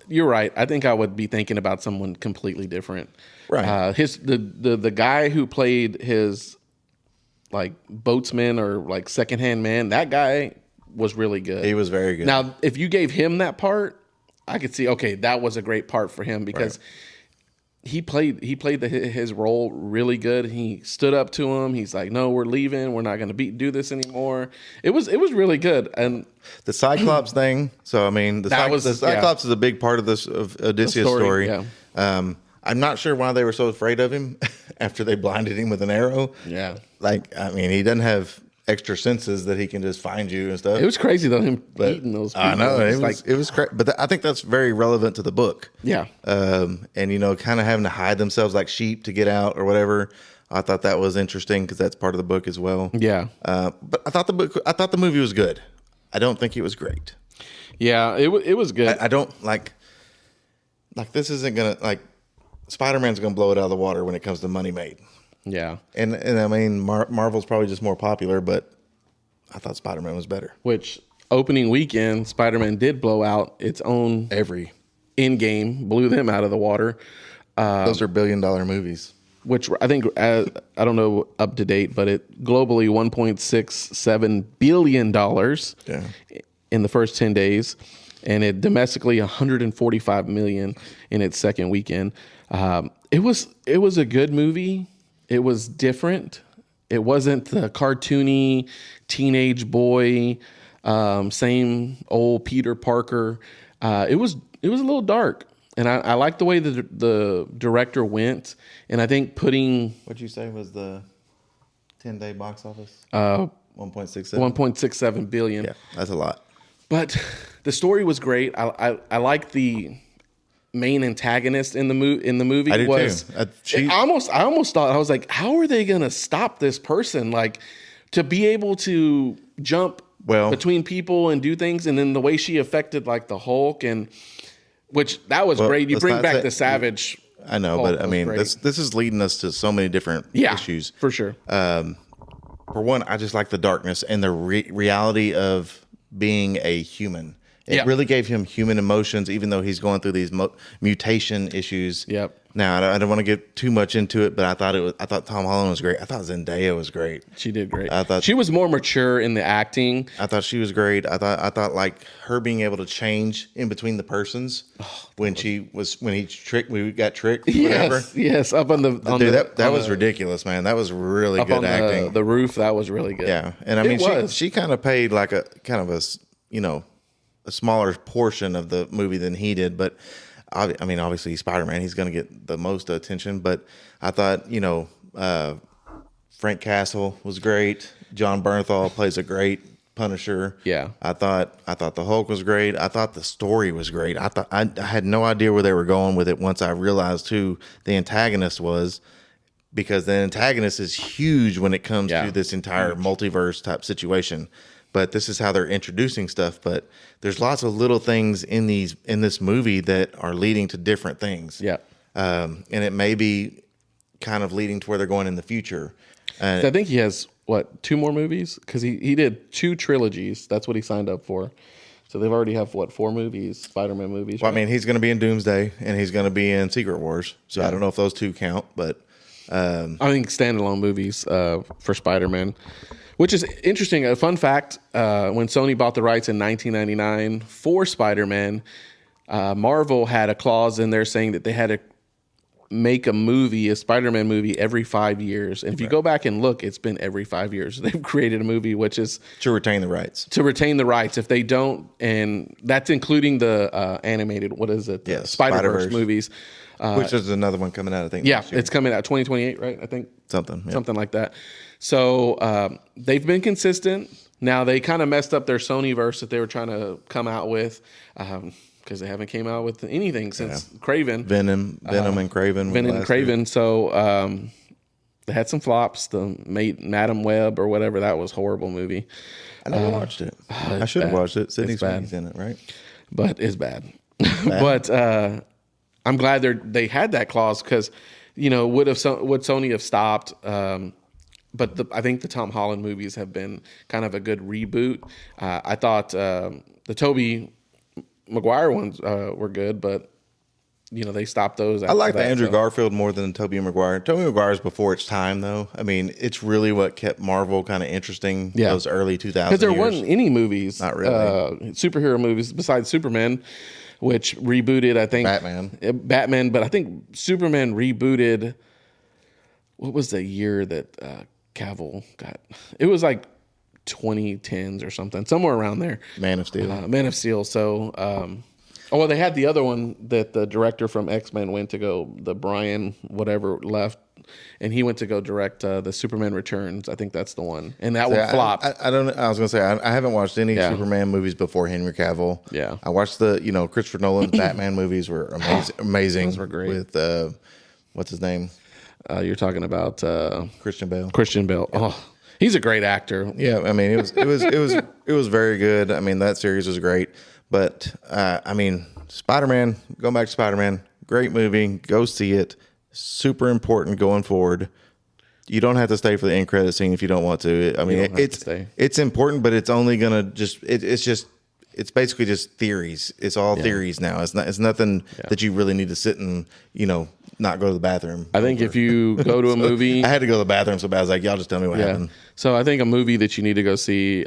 you're right. I think I would be thinking about someone completely different. Right. The guy who played his like boatsman or like secondhand man, that guy was really good. He was very good. Now, if you gave him that part, I could see, okay, that was a great part for him because he played his role really good. He stood up to him. He's like, "No, we're leaving. We're not going to do this anymore." It was really good. And the Cyclops thing. So I mean, the Cyclops is a big part of this of Odysseus' story. Yeah. I'm not sure why they were so afraid of him after they blinded him with an arrow. Yeah. Like, I mean, he doesn't have extra senses that he can just find you and stuff. It was crazy though, him eating those people. I know, it was crazy. But I think that's very relevant to the book. Yeah. And kind of having to hide themselves like sheep to get out or whatever. I thought that was interesting because that's part of the book as well. Yeah. But I thought the movie was good. I don't think it was great. Yeah, it was good. I don't like this isn't gonna like Spider-Man's gonna blow it out of the water when it comes to money made. Yeah. And I mean Marvel's probably just more popular, but I thought Spider-Man was better. Which opening weekend, Spider-Man did blow out its own Every in-game, blew them out of the water. those are $1 billion movies. Which I think, I don't know up to date, but it globally $1.67 billion in the first 10 days. And it domestically $145 million in its second weekend. It was a good movie. It was different. It wasn't the cartoony teenage boy, same old Peter Parker. It was a little dark, and I like the way the director went. And I think putting What'd you say was the 10-day box office? 1.67. 1.67 billion. Yeah, that's a lot. But the story was great. I like the main antagonist in the movie. I do was too. I almost thought, I was like, how are they gonna stop this person? Like, to be able to jump between people and do things, and then the way she affected like the Hulk, and which that was great. You bring back the Savage. I know, Hulk, but I mean, this is leading us to so many different issues. For sure. For one, I just like the darkness and the reality of being a human. It really gave him human emotions, even though he's going through these mutation issues. Yep. Now, I don't want to get too much into it, but I thought Tom Holland was great. I thought Zendaya was great. She did great. I thought she was more mature in the acting. I thought she was great. I thought like her being able to change in between the persons when he got tricked. Whatever. Yes. Up on the that was ridiculous, man. That was really good acting. The roof, that was really good. Yeah, and I mean, she kind of paid like a kind of a smaller portion of the movie than he did, but I mean, obviously Spider-Man, he's going to get the most attention, but I thought, Frank Castle was great. John Bernthal plays a great Punisher. Yeah. I thought the Hulk was great. I thought the story was great. I thought I had no idea where they were going with it once I realized who the antagonist was, because the antagonist is huge when it comes to this entire multiverse type situation. But this is how they're introducing stuff. But there's lots of little things in this movie that are leading to different things. Yeah. And it may be kind of leading to where they're going in the future. I think he has, 2 more movies? Because he did 2 trilogies. That's what he signed up for. So they've already have, 4 movies, Spider-Man movies. Well, right? I mean, he's going to be in Doomsday, and he's going to be in Secret Wars. So I don't know if those 2 count, but... I think standalone movies for Spider-Man. Which is interesting. A fun fact, when Sony bought the rights in 1999 for Spider-Man, Marvel had a clause in there saying that they had to make a Spider-Man movie every 5 years. And if you go back and look, it's been every 5 years. They've created a movie, which is... To retain the rights. If they don't, and that's including the animated, what is it? Yeah, Spider-Verse movies. Which is another one coming out, I think. Yeah, it's coming out 2028, right? I think. Something like that. So they've been consistent. Now they kind of messed up their Sonyverse that they were trying to come out with, because they haven't came out with anything since Craven. Venom and Craven. Venom and Craven. So they had some flops. The Madam Web or whatever, that was a horrible movie. I never watched it. I should have watched it. Sydney Sweeney's in it, right? But it's bad. But I'm glad they had that clause, because would Sony have stopped? But I think the Tom Holland movies have been kind of a good reboot. I thought the Tobey Maguire ones were good, but they stopped those. I like the Andrew Garfield more than Tobey Maguire. Tobey Maguire's before its time, though. I mean, it's really what kept Marvel kind of interesting those early 2000s because there wasn't any movies, not really superhero movies besides Superman, which rebooted. I think Batman, but I think Superman rebooted. What was the year that Cavill got? It was like 2010s or something, somewhere around there. Man of Steel. Man of Steel. So, they had the other one that the director from X-Men went to go, the Brian whatever left, and he went to go direct the Superman Returns. I think that's the one, and that one flopped. I don't. I was gonna say I haven't watched any Superman movies before Henry Cavill. Yeah, I watched the Christopher Nolan's Batman movies were amazing. Those were great with what's his name? You're talking about Christian Bale. Christian Bale. Yeah. Oh, He's a great actor. Yeah, I mean, it was very good. I mean, that series was great. But I mean, Spider-Man. Going back to Spider-Man, great movie. Go see it. Super important going forward. You don't have to stay for the end credit scene if you don't want to. I mean, it's important, but it's only gonna it's basically just theories. It's all theories now. It's nothing that you really need to sit and not go to the bathroom. I think if you go to a movie, I had to go to the bathroom so bad. I was like, y'all just tell me what happened. So I think a movie that you need to go see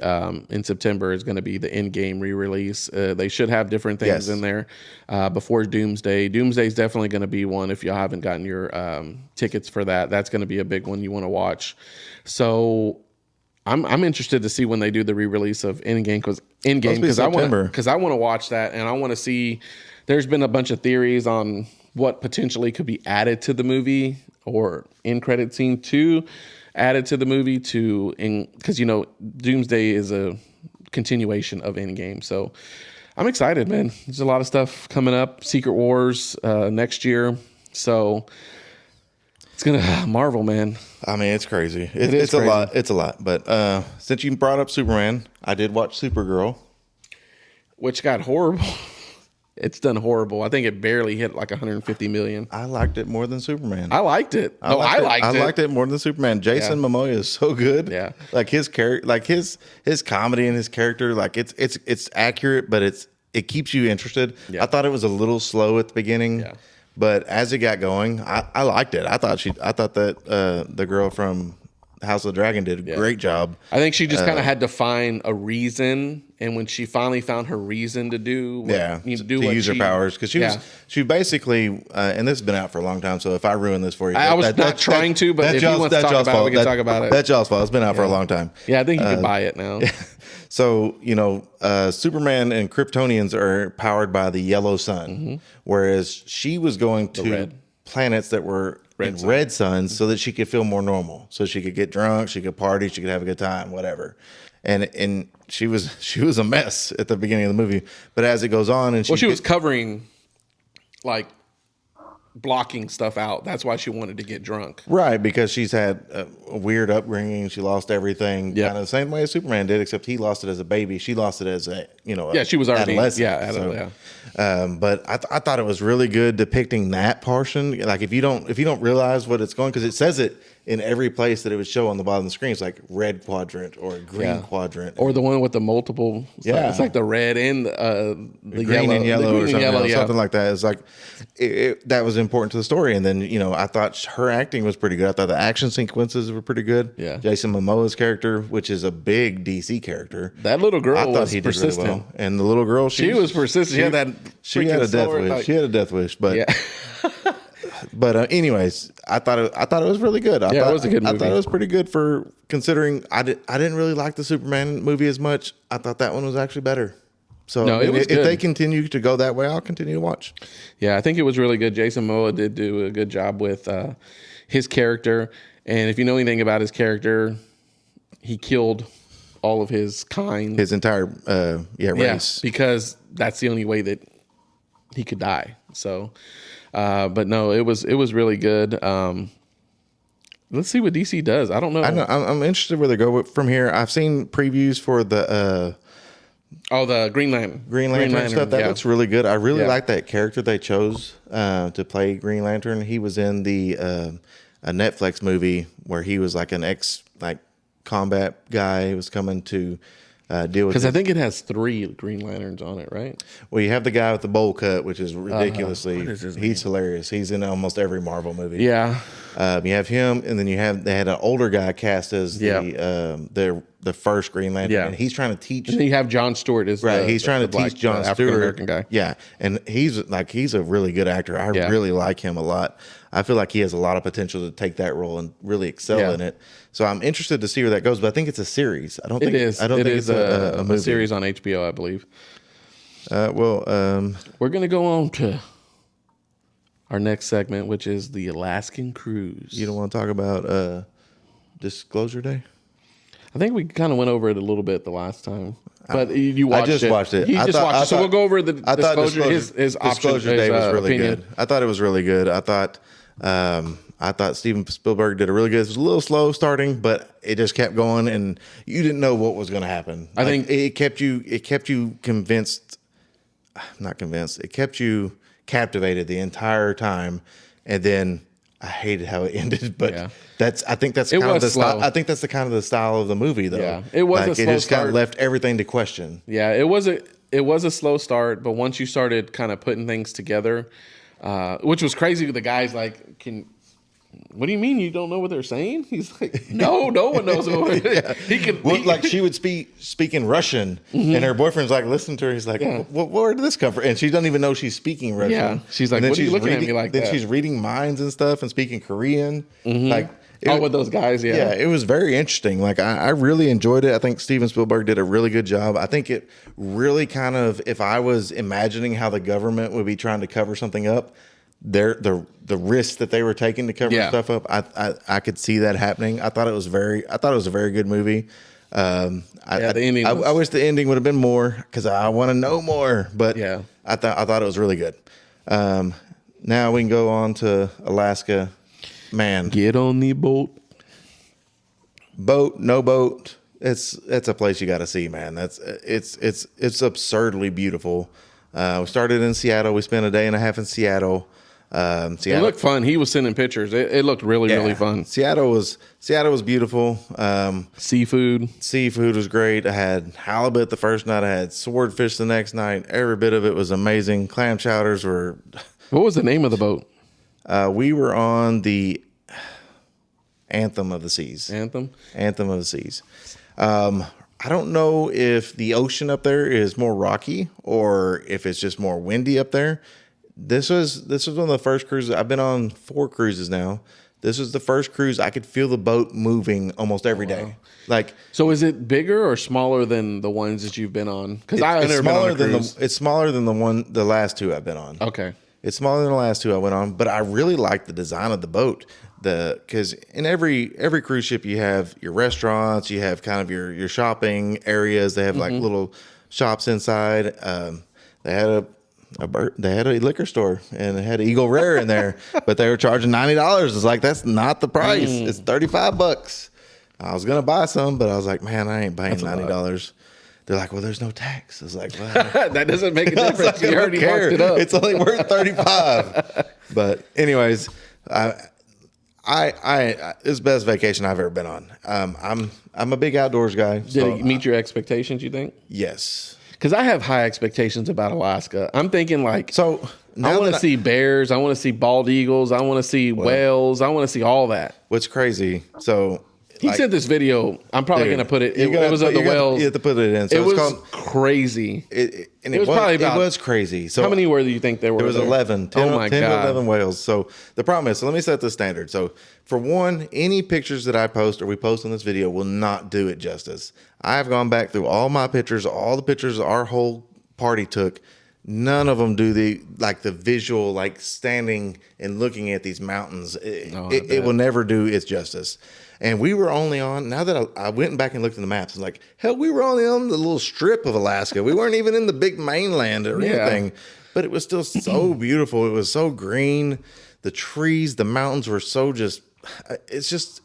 in September is going to be the Endgame re-release. They should have different things in there before Doomsday. Doomsday is definitely going to be one if y'all haven't gotten your tickets for that. That's going to be a big one you want to watch. So I'm interested to see when they do the re-release of Endgame because I want to watch that and I want to see. There's been a bunch of theories on what potentially could be added to the movie or end credit scene added to the movie because Doomsday is a continuation of Endgame. So I'm excited, man. There's a lot of stuff coming up. Secret Wars next year. So it's gonna Marvel, man. I mean, it's crazy. It's crazy. A lot. It's a lot. But since you brought up Superman, I did watch Supergirl, which got horrible. It's done horrible. I think it barely hit like 150 million. I liked it more than Superman. I liked it. I liked it more than Superman. Jason Momoa is so good. Yeah, like his character, like his comedy and his character, like it's accurate, but it keeps you interested. Yeah. I thought it was a little slow at the beginning. Yeah. But as it got going, I liked it. I thought that the girl from House of the Dragon did a great job. I think she just kind of had to find a reason, and when she finally found her reason to use her powers, because she basically and this has been out for a long time. So if I ruin this for you, I was not trying to, but if you want to talk about it, we can talk about it. That's y'all's fault. It's been out for a long time. Yeah, I think you can buy it now. So Superman and Kryptonians are powered by the yellow sun, whereas she was going to planets that were red suns so that she could feel more normal, so she could get drunk, she could party, she could have a good time, whatever. And she was a mess at the beginning of the movie, but as it goes on, and she was covering, like, blocking stuff out. That's why she wanted to get drunk, right? Because she's had a weird upbringing. She lost everything, kind of the same way as Superman did, except he lost it as a baby. She lost it as she was already adolescent. But I thought it was really good depicting that portion. Like if you don't realize what it's going, because it says it in every place that it would show on the bottom of the screen. It's like red quadrant or green quadrant, or the one with the multiple. It's like the red and the green and yellow, or something like that. It's like that was important to the story. And then I thought her acting was pretty good. I thought the action sequences were pretty good. Yeah, Jason Momoa's character, which is a big DC character, that little girl was persistent. Really well. And the little girl, she was persistent. She had a death wish. She had a death wish, but. Yeah. But anyways, I thought it was really good. It was a good movie. I thought it was pretty good for considering I didn't really like the Superman movie as much. I thought that one was actually better. So if they continue to go that way, I'll continue to watch. Yeah, I think it was really good. Jason Momoa did do a good job with his character. And if you know anything about his character, he killed all of his kind. His entire race. Yeah, because that's the only way that he could die. So... but no, it was really good. Let's see what DC does. I don't know. I'm interested where they go from here. I've seen previews for the the Green Lantern stuff. That looks really good. I really like that character they chose to play Green Lantern. He was in the a Netflix movie where he was like an combat guy. He was coming to deal with, because I think it has 3 Green Lanterns on it, right? Well, you have the guy with the bowl cut, which is ridiculously he's hilarious. He's in almost every Marvel movie. Yeah. You have him, and then they had an older guy cast as the first Green Lantern. Yeah. And he's trying to teach. And then you have John Stewart as he's trying to teach John Stewart, African-American guy. Yeah, and he's a really good actor. I really like him a lot. I feel like he has a lot of potential to take that role and really excel in it. So I'm interested to see where that goes. But I think it's a series. I don't think it's a movie. Series on HBO, I believe. We're gonna go on to our next segment, which is the Alaskan cruise. You don't want to talk about Disclosure Day? I think we kind of went over it a little bit the last time, but you watched it. I just watched it. You just watched it. So we'll go over the Disclosure. His Disclosure Day was really opinion. good. I thought it was really good. I thought I thought Steven Spielberg did a really good. It was a little slow starting, but it just kept going, and you didn't know what was going to happen. I think it kept you convinced. Not convinced. It kept you captivated the entire time, and then I hated how it ended. But I think that's kind of the style. I think that's the kind of the style of the movie, though. Yeah, it was a slow it just start. kind of left everything to question. Yeah, it was a slow start, but once you started kind of putting things together, which was crazy. The guy's like, what do you mean you don't know what they're saying? He's like, no one knows what he can. Like she would speak in Russian, and her boyfriend's like, listen to her. He's like, where did this come from? And she doesn't even know she's speaking Russian. Yeah, she's like, what are you looking at me like that? Then she's reading minds and stuff and speaking Korean. Like, with those guys, yeah, it was very interesting. Like, I really enjoyed it. I think Steven Spielberg did a really good job. I think it really kind of, if I was imagining how the government would be trying to cover something up, the risks that they were taking to cover stuff up, I could see that happening. I thought it was a very good movie. The ending. I wish the ending would have been more, because I want to know more. But I thought it was really good. Now we can go on to Alaska. Man, get on the boat. Boat, no boat. It's a place you got to see, man. It's absurdly beautiful. We started in Seattle. We spent a day and a half in Seattle. It looked fun. He was sending pictures. It looked really fun. Seattle was beautiful. Seafood was great. I had halibut the first night. I had swordfish the next night. Every bit of it was amazing. Clam chowders were. What was the name of the boat? We were on the Anthem of the Seas. Anthem of the Seas. I don't know if the ocean up there is more rocky or if it's just more windy up there. This was one of the first cruises. I've been on 4 cruises now. This was the first cruise I could feel the boat moving almost every day. Like, so is it bigger or smaller than the ones that you've been on? Because it's smaller than the last 2 I've been on. Okay. It's smaller than the last 2 I went on, but I really like the design of the boat. Because in every cruise ship you have your restaurants, you have kind of your shopping areas. They have like little shops inside. They had a liquor store, and it had Eagle Rare in there, but they were charging $90. It's like, that's not the price. It's $35. I was gonna buy some, but I was like, man, I ain't paying $90. They're like, well, there's no tax. I was like, well, that doesn't make a difference. You already marked it up. It's only worth $35. But anyways, it's the best vacation I've ever been on. I'm a big outdoors guy. Did it meet your expectations, you think? Yes. Because I have high expectations about Alaska. I'm thinking like, I want to see bears. I want to see bald eagles. I want to see whales. I want to see all that. What's crazy? So he sent this video. I'm probably going to put it. It was of the whales. You have to put it in. So it was crazy. It was crazy. So how many do you think there were? There was 11. 10 oh my to God. 11 whales. So the problem is, so let me set the standard. So for one, any pictures that I post or we post in this video will not do it justice. I've gone back through all my pictures, all the pictures our whole party took. None of them do the visual, like standing and looking at these mountains. It will never do its justice. And we were only on, now that I went back and looked at the maps, I'm like, hell, we were only on the little strip of Alaska. We weren't even in the big mainland or anything. But it was still so beautiful. It was so green. The trees, the mountains were so it's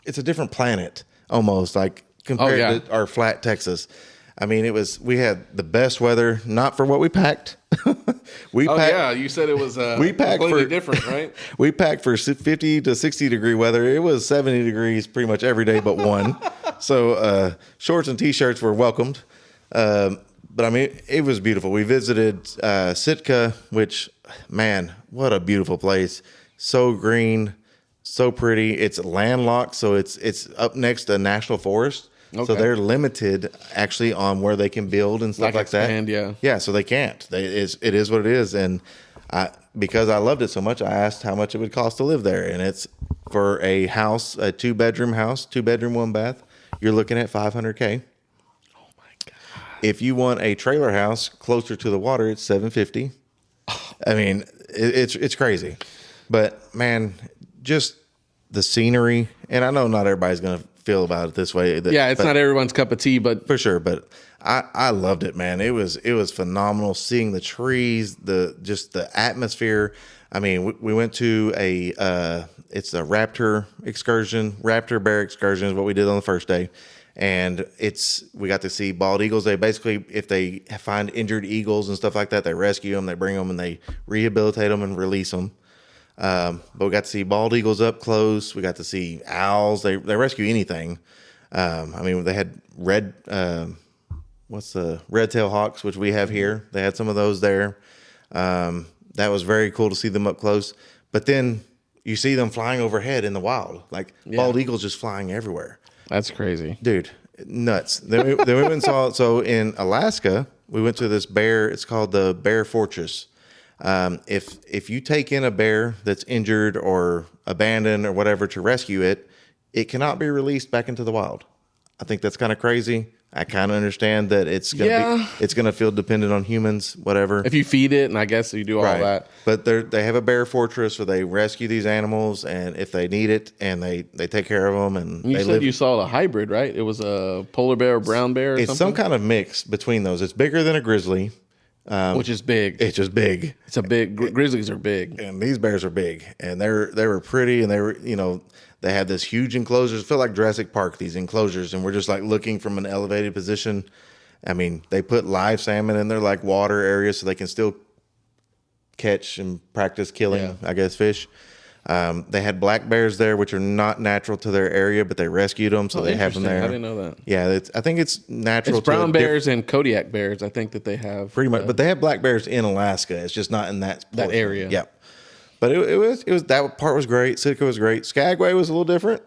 a different planet almost, like compared to our flat Texas. I mean, we had the best weather, not for what we packed. You said it was completely different, right? We packed for 50 to 60 degree weather. It was 70 degrees pretty much every day but one. So shorts and T-shirts were welcomed. But I mean, it was beautiful. We visited Sitka, which, man, what a beautiful place. So green, so pretty. It's landlocked, so it's up next to a national forest. Okay. So they're limited actually on where they can build and stuff like expand, that. Yeah, so they can't. It is what it is. And because I loved it so much, I asked how much it would cost to live there. And it's for a house, a 2-bedroom house, 2-bedroom, 1-bath, you're looking at $500K. Oh my God. If you want a trailer house closer to the water, it's $750. I mean, it's crazy. But man, just the scenery, and I know not everybody's going to feel about it this way. Yeah, it's not everyone's cup of tea, but for sure. But I loved it, man. It was phenomenal seeing the trees, just the atmosphere. I mean, we went to it's a raptor bear excursion is what we did on the first day. And we got to see bald eagles. They basically, if they find injured eagles and stuff like that, they rescue them, they bring them, and they rehabilitate them and release them. But we got to see bald eagles up close. We got to see owls. They rescue anything. I mean, they had red-tailed hawks, which we have here. They had some of those there. That was very cool to see them up close. But then you see them flying overhead in the wild, like bald eagles just flying everywhere. That's crazy, dude. Nuts. Then we went and saw it. So in Alaska, we went to this bear. It's called the Bear Fortress. If you take in a bear that's injured or abandoned or whatever to rescue it, it cannot be released back into the wild. I think that's kind of crazy. I kind of understand that it's gonna feel dependent on humans, whatever. If you feed it, and I guess you do all that. But they have a bear fortress where they rescue these animals, and if they need it, and they take care of them. And you said you saw a hybrid, right? It was a polar bear or brown bear. It's some kind of mix between those. It's bigger than a grizzly, which is big. It's just big. It's a big. Grizzlies are big, and these bears are big, and they were pretty, and they were They had this huge enclosures. It felt like Jurassic Park, these enclosures, and we're just like looking from an elevated position. I mean, they put live salmon in their like water areas so they can still catch and practice killing, I guess, fish. They had black bears there, which are not natural to their area, but they rescued them, so they have them there. I didn't know that. Yeah, I think it's natural. It's brown bears and Kodiak bears. I think that they have pretty much, but they have black bears in Alaska. It's just not in that area. Yeah. But it was that part was great. Sitka was great. Skagway was a little different.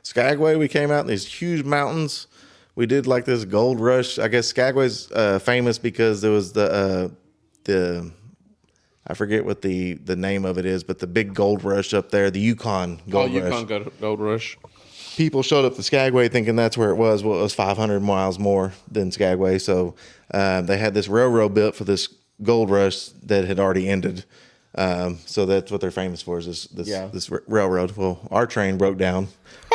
Skagway, we came out in these huge mountains. We did like this gold rush. I guess Skagway's famous because there was the I forget what the name of it is, but the big gold rush up there, the Yukon gold rush. Yukon gold rush. People showed up to Skagway thinking that's where it was. Well, it was 500 miles more than Skagway. So they had this railroad built for this gold rush that had already ended. So that's what they're famous for is this railroad. Well, our train broke down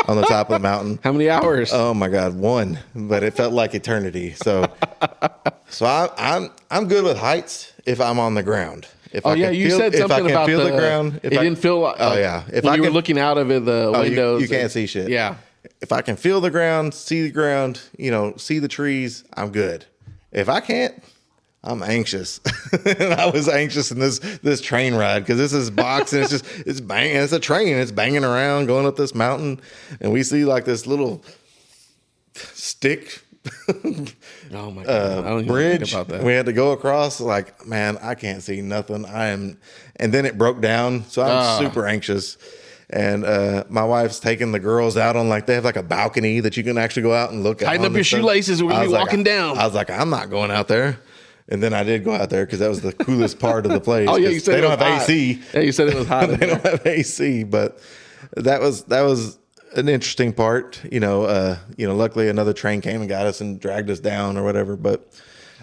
on the top of the mountain. How many hours? Oh my God, one, but it felt like eternity. So I'm good with heights if I'm on the ground. You said something about the ground. It didn't feel like. If you were looking out of it, the windows, you can't see shit. Yeah. If I can feel the ground, see the ground, see the trees, I'm good. If I can't, I'm anxious. And I was anxious in this train ride because this is box and it's banging. It's a train. It's banging around going up this mountain, and we see like this little stick. Oh my God! I don't even bridge. think about that. We had to go across. Like, man, I can't see nothing. And then it broke down, so I'm super anxious. And my wife's taking the girls out on they have like a balcony that you can actually go out and look at. Tighten up your shoelaces. We're gonna be walking down. I was like, I'm not going out there. And then I did go out there because that was the coolest part of the place. Oh yeah, you said they don't have AC. Yeah, you said it was hot. They don't have AC, but that was an interesting part. Luckily another train came and got us and dragged us down or whatever. But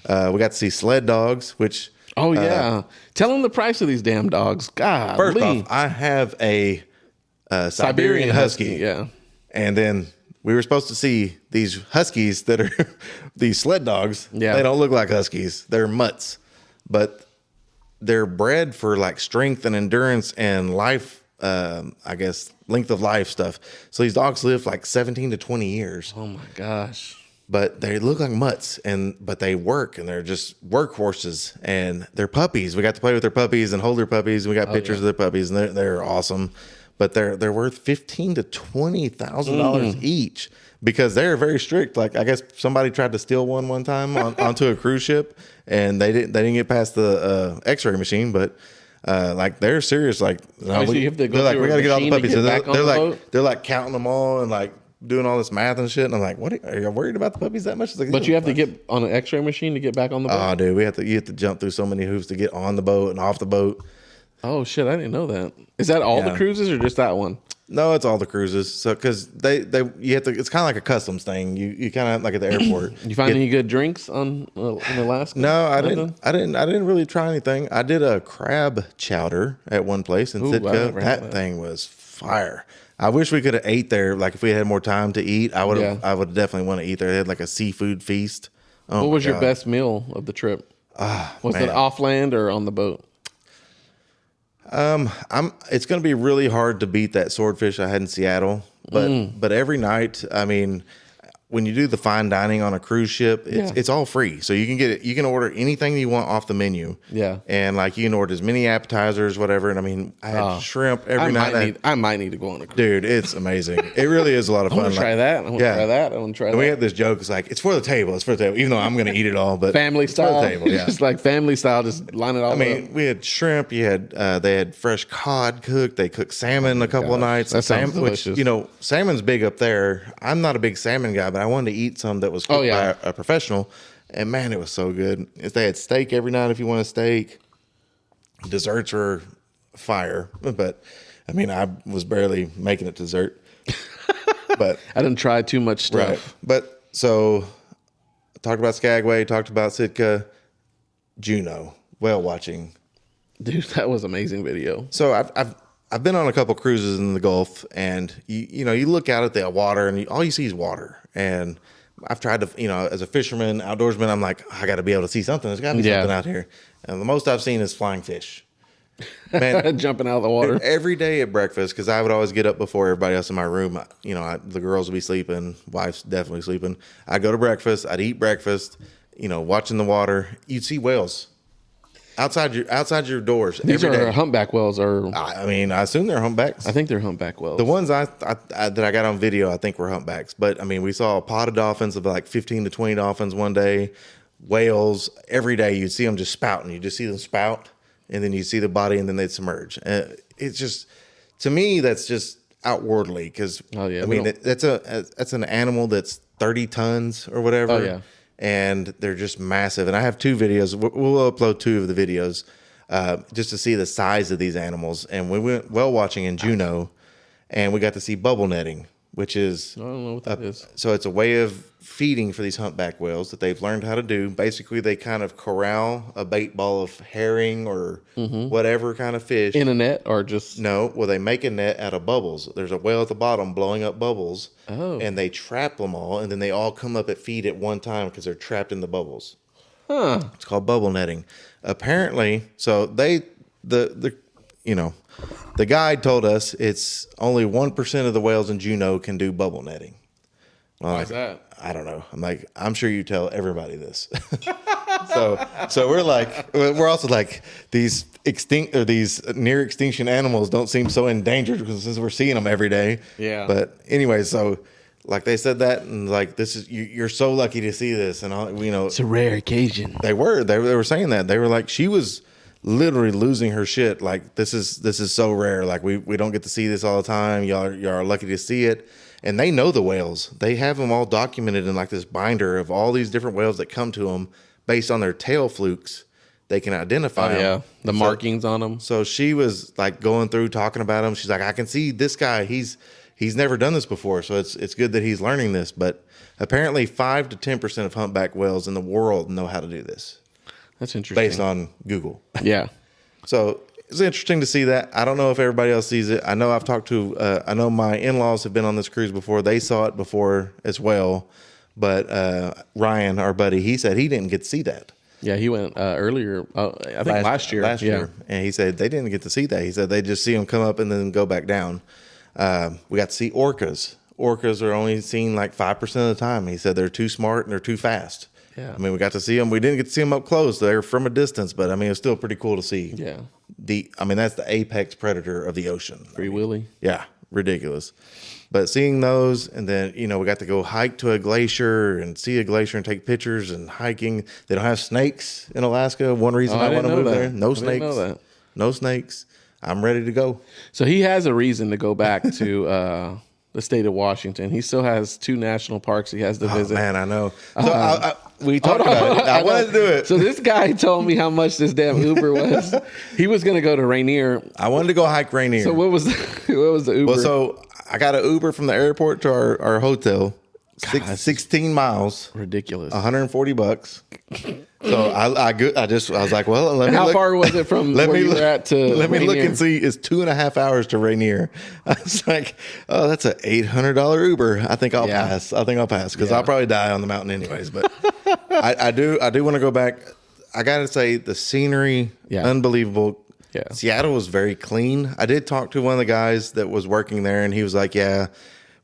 we got to see sled dogs, which tell them the price of these damn dogs. God, first off, I have a Siberian Husky. Yeah, and then we were supposed to see these huskies that are these sled dogs. Yeah. They don't look like huskies. They're mutts, but they're bred for like strength and endurance and life, I guess, length of life stuff. So these dogs live like 17 to 20 years. Oh my gosh. But they look like mutts, but they work, and they're just workhorses, and they're puppies. We got to play with their puppies and hold their puppies. We got pictures of their puppies, and they're awesome. But they're worth $15,000 to $20,000 each because they're very strict. Like, I guess somebody tried to steal one time onto a cruise ship, and they didn't get past the X-ray machine. But they're serious. Like, no, you have to they're like, we got to get all the puppies. They're like counting them all and like doing all this math and shit. And I'm like, what are you worried about the puppies that much? But you have to get on an X-ray machine to get back on the boat. Oh, dude, you have to jump through so many hoops to get on the boat and off the boat. Oh shit! I didn't know that. Is that all the cruises or just that one? No, it's all the cruises. So because you have to, it's kind of like a customs thing. You kind of like at the airport. You find any good drinks in Alaska? No, I Nothing? didn't really try anything. I did a crab chowder at one place in Ooh, I Sitka. never had That thing was fire. I wish we could have ate there. Like if we had more time to eat, I would have. Yeah. I would definitely want to eat there. They had like a seafood feast. Oh, What was my your God. best meal of the trip? Was man. it off land or on the boat? It's going to be really hard to beat that swordfish I had in Seattle, but every night, I mean, when you do the fine dining on a cruise ship, it's all free. So you can get it. You can order anything you want off the menu. Yeah. And like you can order as many appetizers, whatever. And I mean, I had shrimp every night. I might need to go on a cruise. Dude, it's amazing. It really is a lot of I fun. want to try that. I want to try that. I want to try And we that. had this joke. It's like, it's for the table. It's for the table. Even though I'm going to eat it all, but Family it's style. for the table. Yeah. Just like family style. Just line it all I up. mean, we had shrimp. You had they had fresh cod cooked. They cooked salmon a couple of nights. That sounds Which delicious. salmon's big up there. I'm not a big salmon guy, but I wanted to eat some that was cooked by a professional. And man, it was so good. They had steak every night if you want a steak. Desserts were fire, but I mean, I was barely making it dessert. But I didn't try too much stuff. right, but so talked about Skagway, talked about Sitka, Juneau, whale watching. Dude, that was an amazing video. So I've been on a couple cruises in the Gulf, and you look out at the water, and all you see is water. And I've tried to, as a fisherman, outdoorsman, I'm like, I got to be able to see something. There's got to be something out here. And the most I've seen is flying fish. Man, Jumping out of the water. every day at breakfast, because I would always get up before everybody else in my room. The girls would be sleeping, wife's definitely sleeping. I'd go to breakfast, I'd eat breakfast, watching the water. You'd see whales outside your doors. These every are day. humpback whales. I mean, I assume they're humpbacks. I think they're humpback whales. The ones that I got on video, I think were humpbacks. But I mean, we saw potted dolphins of like 15 to 20 dolphins one day, whales every day. You'd see them just spouting. You just see them spout, and then you see the body, and then they'd submerge. It's just, to me, that's just outwardly because Oh, yeah, I we mean that's an animal that's 30 tons or whatever. Oh, yeah. And they're just massive. And I have two videos. We'll upload two of the videos just to see the size of these animals. And we went whale watching in Juneau, and we got to see bubble netting, which is I don't know what that is. so it's a way of feeding for these humpback whales that they've learned how to do. Basically, they kind of corral a bait ball of herring or whatever kind of fish. In a net or just... No, well, they make a net out of bubbles. There's a whale at the bottom blowing up bubbles, and they trap them all, and then they all come up at feed at one time because they're trapped in the bubbles. Huh. It's called bubble netting. Apparently, so the guide told us it's only 1% of the whales in Juneau can do bubble netting. Why is that? I don't know. I'm like, I'm sure you tell everybody this. So we're also like these near extinction animals don't seem so endangered since we're seeing them every day. Yeah. But anyway, so like they said that, and like this is you're so lucky to see this, and all, It's a rare occasion. they were saying that. They were like, she was literally losing her shit. Like this is so rare. Like we don't get to see this all the time. Y'all are lucky to see it. And they know the whales. They have them all documented in like this binder of all these different whales that come to them based on their tail flukes. They can identify them. Yeah, the markings on them. So she was like going through talking about him. She's like, I can see this guy. He's never done this before, so it's good that he's learning this. But apparently, 5 to 10% of humpback whales in the world know how to do this, That's interesting. based on Google. Yeah. So it's interesting to see that. I don't know if everybody else sees it. I know I've talked to. I know my in-laws have been on this cruise before. They saw it before as well. But Ryan, our buddy, he said he didn't get to see that. Yeah, he went earlier. I think last year. Last Yeah. year, and he said they didn't get to see that. He said they just see them come up and then go back down. We got to see orcas. Orcas are only seen like 5% of the time. He said they're too smart and they're too fast. Yeah. I mean, we got to see them. We didn't get to see them up close. They're from a distance, but I mean, it's still pretty cool to see. Yeah. That's the apex predator of the ocean. Free Willy. Yeah, ridiculous. But seeing those, and then we got to go hike to a glacier and see a glacier and take pictures and hiking. They don't have snakes in Alaska. One reason I want to move there. No snakes. I didn't know that. No snakes. I'm ready to go. So he has a reason to go back to the state of Washington. He still has 2 national parks he has to visit. Man, I know. So We talked about it. I wanted to do it. So this guy told me how much this damn Uber was. He was going to go to Rainier. I wanted to go hike Rainier. So what was the Uber? Well, so I got an Uber from the airport to our hotel. 16 miles. Ridiculous. $140. So I was like, well, let me How look. far was it from where you were at to Let me look Rainier? and see. It's 2.5 hours to Rainier. I was like, oh, that's an $800 Uber. I think I'll pass. Because I'll probably die on the mountain anyways. But I do want to go back. I got to say the scenery, unbelievable. Yeah. Seattle was very clean. I did talk to one of the guys that was working there, and he was like, yeah,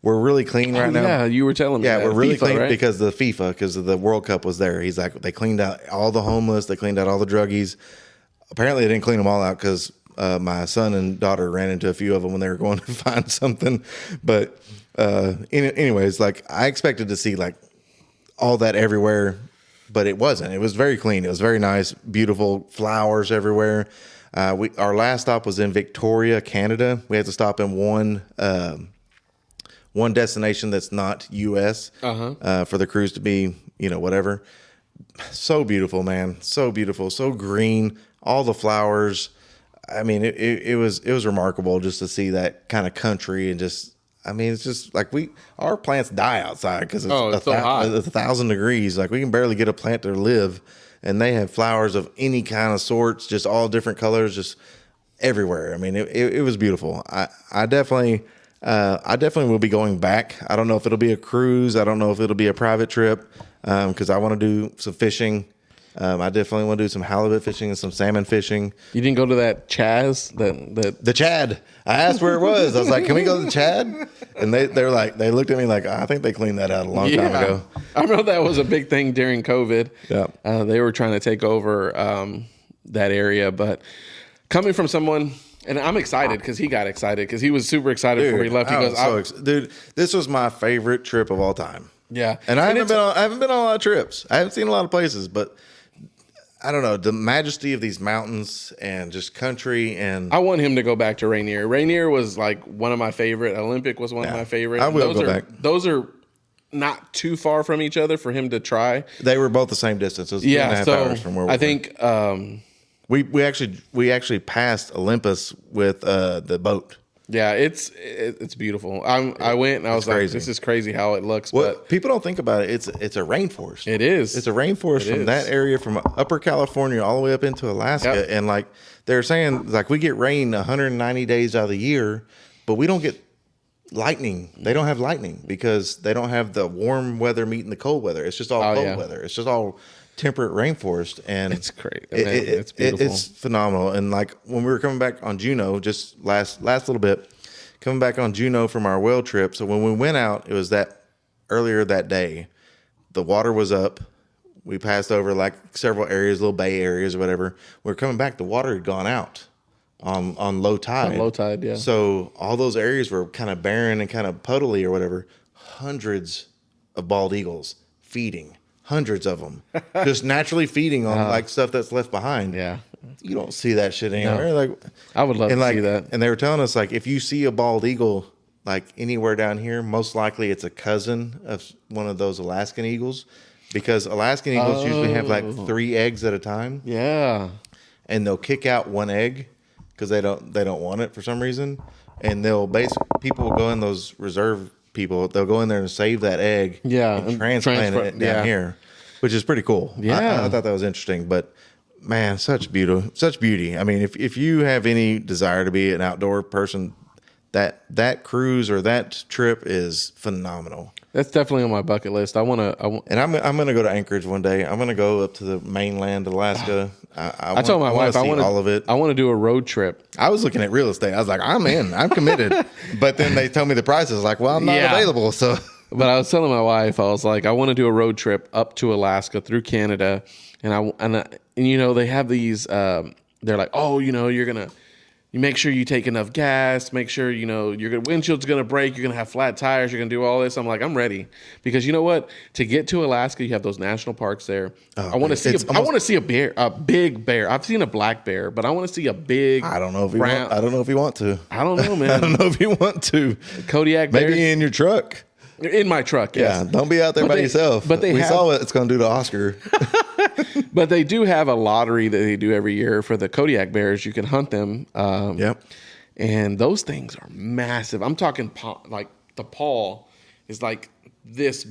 we're really clean right now. Yeah, you were telling me. Yeah, that. we're really FIFA, clean right? because the World Cup was there. He's like, they cleaned out all the homeless. They cleaned out all the druggies. Apparently, they didn't clean them all out because my son and daughter ran into a few of them when they were going to find something. But anyways, like I expected to see like all that everywhere, but it wasn't. It was very clean. It was very nice, beautiful flowers everywhere. Our last stop was in Victoria, Canada. We had to stop in one destination that's not U.S. For the cruise to be, whatever. So beautiful, man. So beautiful. So green. All the flowers. I mean, it was remarkable just to see that kind of country and just. I mean, it's just like our plants die outside because it's so hot. It's 1,000 degrees. Like we can barely get a plant to live, and they have flowers of any kind of sorts, just all different colors, just everywhere. I mean, it was beautiful. I definitely will be going back. I don't know if it'll be a cruise. I don't know if it'll be a private trip because I want to do some fishing. I definitely want to do some halibut fishing and some salmon fishing. You didn't go to that Chaz? The Chad. I asked where it was. I was like, can we go to the Chad? And they looked at me like, I think they cleaned that out a long time ago. I remember that was a big thing during COVID. Yeah. They were trying to take over that area. But coming from someone, and I'm excited because he got excited because he was super excited before he left. He goes, dude, this was my favorite trip of all time. Yeah. And I haven't been on a lot of trips. I haven't seen a lot of places, but I don't know, the majesty of these mountains and just country. And I want him to go back to Rainier. Rainier was like one of my favorite. Olympic was one of my favorite. I will go back. Those are not too far from each other for him to try. They were both the same distance. It was 2.5 hours from where we were. I think we actually passed Olympus with the boat. Yeah, it's beautiful. I went and I was like, this is crazy how it looks. But people don't think about it. It's a rainforest. It is. It's a rainforest from that area, from Upper California all the way up into Alaska. Yep. And like they're saying, like we get rain 190 days out of the year, but we don't get lightning. They don't have lightning because they don't have the warm weather meeting the cold weather. It's just all cold weather. It's just all temperate rainforest, and it's great. It's beautiful. It's phenomenal. And like when we were coming back on Juneau, just last little bit, coming back on Juneau from our whale trip. So when we went out, it was that earlier that day. The water was up. We passed over like several areas, little bay areas or whatever. We were coming back. The water had gone out on low tide. On low tide, yeah. So all those areas were kind of barren and kind of puddly or whatever. Hundreds of bald eagles feeding. Hundreds of them, just naturally feeding on like stuff that's left behind. Yeah, you don't see that shit anywhere. No. Like, I would love to see that. And they were telling us like, if you see a bald eagle like anywhere down here, most likely it's a cousin of one of those Alaskan eagles, because Alaskan eagles usually have like 3 eggs at a time. Yeah, and they'll kick out one egg because they don't want it for some reason, and people will go in those reserve. People, they'll go in there and save that egg, and transplant it down here, which is pretty cool. Yeah, I thought that was interesting. But man, such beauty. I mean, if you have any desire to be an outdoor person, that cruise or that trip is phenomenal. That's definitely on my bucket list. And I'm gonna go to Anchorage one day. I'm gonna go up to the mainland Alaska. I told my wife I want all of it. I want to do a road trip. I was looking at real estate. I was like, I'm in. I'm committed. But then they told me the prices. Like, well, I'm not available. So, but I was telling my wife, I was like, I want to do a road trip up to Alaska through Canada, and they have these. They're like, oh, you're gonna. You make sure you take enough gas. Make sure your windshield's gonna break. You're gonna have flat tires. You're gonna do all this. I'm like, I'm ready, because you know what? To get to Alaska, you have those national parks there. I want to see. I want to see a bear, a big bear. I've seen a black bear, but I want to see a big. I don't know if you want. I don't know if you want to. I don't know, man. I don't know if you want to. Kodiak bears. Maybe in your truck. In my truck, yes. Yeah, don't be out there by yourself. But we saw what it's going to do to Oscar. But they do have a lottery that they do every year for the Kodiak bears. You can hunt them. Yep. And those things are massive. I'm talking like the paw is like this.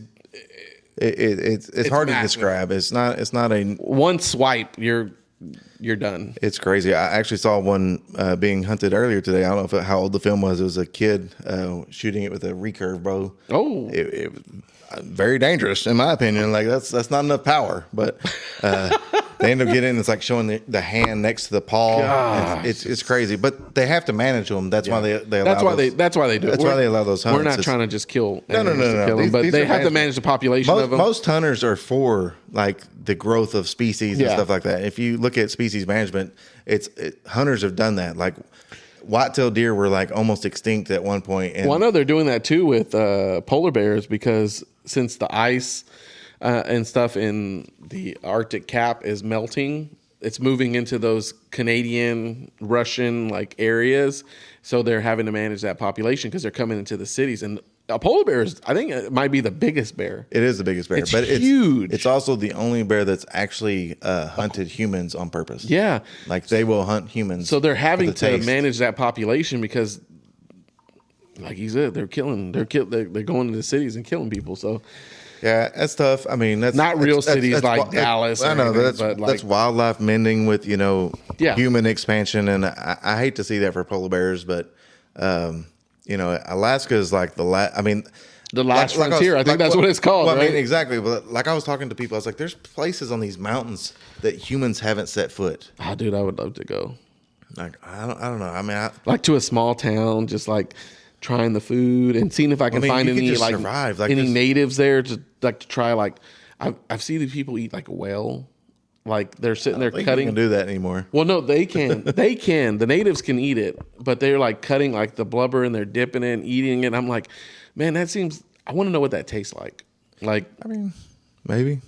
It's hard massive. to describe. It's not a one swipe. You're done. It's crazy. I actually saw one being hunted earlier today. I don't know how old the film was. It was a kid shooting it with a recurve bow. Oh, it was very dangerous in my opinion. Like that's not enough power. But they end up getting. It's like showing the hand next to the paw. It's crazy. But they have to manage them. That's why they allow. That's why they do it. That's why they allow those hunts. We're not trying to just kill. No. Kill them, but they have to manage the population of them. Most hunters are for like the growth of species and stuff like that. If you look at species management, hunters have done that. Like white-tailed deer were like almost extinct at one point. And I know they're doing that too with polar bears because since the ice and stuff in the Arctic cap is melting, it's moving into those Canadian, Russian like areas. So they're having to manage that population because they're coming into the cities. And a polar bear I think it might be the biggest bear. It is the biggest bear, but it's huge. It's also the only bear that's actually hunted humans on purpose. Yeah, like they will hunt humans. So they're having to manage that population because, like you said, they're going to the cities and killing people. So yeah, that's tough. I mean, that's not real cities like Dallas. I know that's wildlife mending with human expansion, and I hate to see that for polar bears, but. Alaska is like the last. I mean, the last frontier. I think that's what it's called. Well, right? I mean, exactly. But like I was talking to people, I was like, "There's places on these mountains that humans haven't set foot." Oh, dude, I would love to go. Like I don't know. I mean, like to a small town, just like trying the food and seeing if I can find any any natives there to try. Like I've seen these people eat like a whale. Like they're sitting there cutting. You can do that anymore. Well, no, they can. They can. The natives can eat it, but they're like cutting like the blubber and they're dipping it, and eating it. I'm like, man, that seems. I want to know what that tastes like. Like, I mean, maybe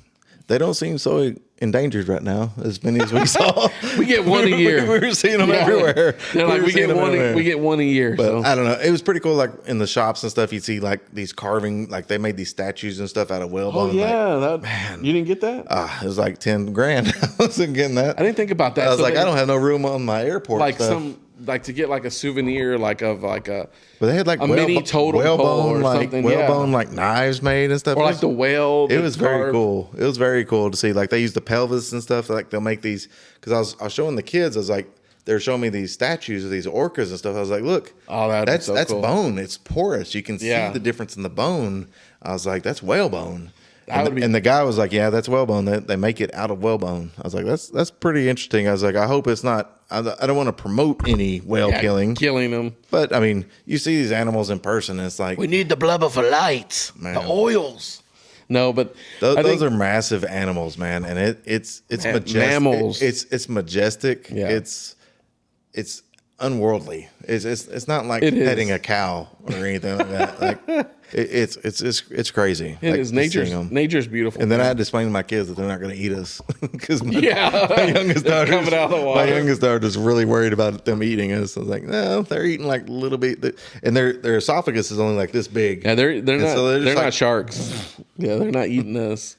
they don't seem so endangered right now as many as we saw. We get one a year. We were seeing them everywhere. They're like, we get one a year. But so. I don't know. It was pretty cool. Like in the shops and stuff, you'd see like these carving, like they made these statues and stuff out of whalebone. Oh yeah, like, man, you didn't get that? It was like $10,000. I wasn't getting that. I didn't think about that. I was I don't have no room on my airport. Like stuff. to get like a souvenir, like of like a. But they had like a mini totem pole or something. Whalebone like knives made and stuff. Or like the whale. It was very cool. It was very cool to see. Like they use the pelvis and stuff. Like they'll make these. Because I was showing the kids. I was like, they're showing me these statues of these orcas and stuff. I was like, look, that's cool. Bone. It's porous. You can see the difference in the bone. I was like, that's whalebone. And the guy was like, yeah, that's whalebone. They make it out of whalebone. I was like, that's pretty interesting. I was like, I hope it's not. I don't want to promote any whale killing them. But I mean, you see these animals in person, and it's like we need the blubber for lights, the oils. No, but those are massive animals, man, and it's majestic. Mammals. It's majestic. Yeah. It's unworldly. It's not like petting a cow or anything like that. Like it's crazy. It is. Nature's beautiful. And then I had to explain to my kids that they're not going to eat us because my youngest daughter is really worried about them eating us. I was like, no, they're eating like a little bit, and their esophagus is only like this big. Yeah, they're not sharks. Yeah, they're not eating us.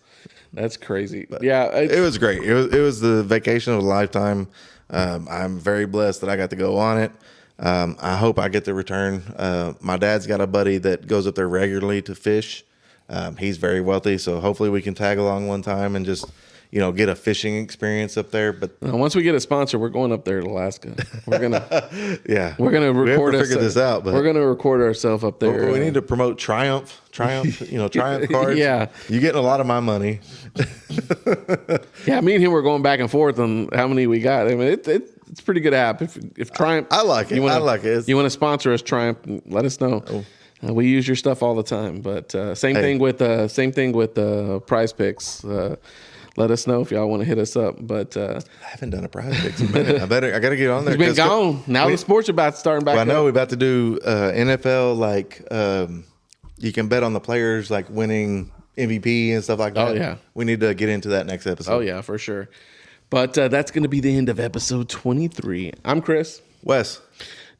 That's crazy. But yeah, it was great. It was the vacation of a lifetime. I'm very blessed that I got to go on it. I hope I get to return. My dad's got a buddy that goes up there regularly to fish. He's very wealthy, so hopefully we can tag along one time and just, get a fishing experience up there. But once we get a sponsor, we're going up there to Alaska. We're gonna, we're gonna record. We have to figure this out, but we're gonna record ourselves up there. Well, we need to promote Triumph. Triumph cards. Yeah, you getting a lot of my money. Yeah, me and him were going back and forth on how many we got. I mean, it's a pretty good app. If Triumph, I like it. I like it. You want to sponsor us, Triumph? Let us know. Oh. We use your stuff all the time. But same thing with Prize Picks. Let us know if y'all want to hit us up. But I haven't done a Prize Picks in a minute. I got to get on there. It's been gone. Now the sports are about to start back. Well, I know we're about to do NFL. Like you can bet on the players like winning MVP and stuff like that. Oh yeah, we need to get into that next episode. Oh yeah, for sure. But that's going to be the end of episode 23. I'm Chris. Wes.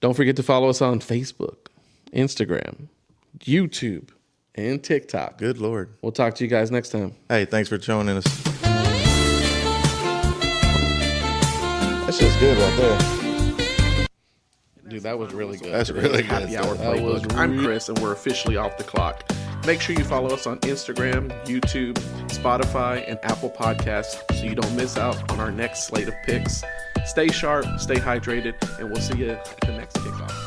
Don't forget to follow us on Facebook, Instagram, YouTube, and TikTok. Good Lord. We'll talk to you guys next time. Hey, thanks for joining us. That's just good right there. Dude, that was really good. That's really good. Happy Hour Playbook. I'm Chris, and we're officially off the clock. Make sure you follow us on Instagram, YouTube, Spotify, and Apple Podcasts so you don't miss out on our next slate of picks. Stay sharp, stay hydrated, and we'll see you at the next kickoff.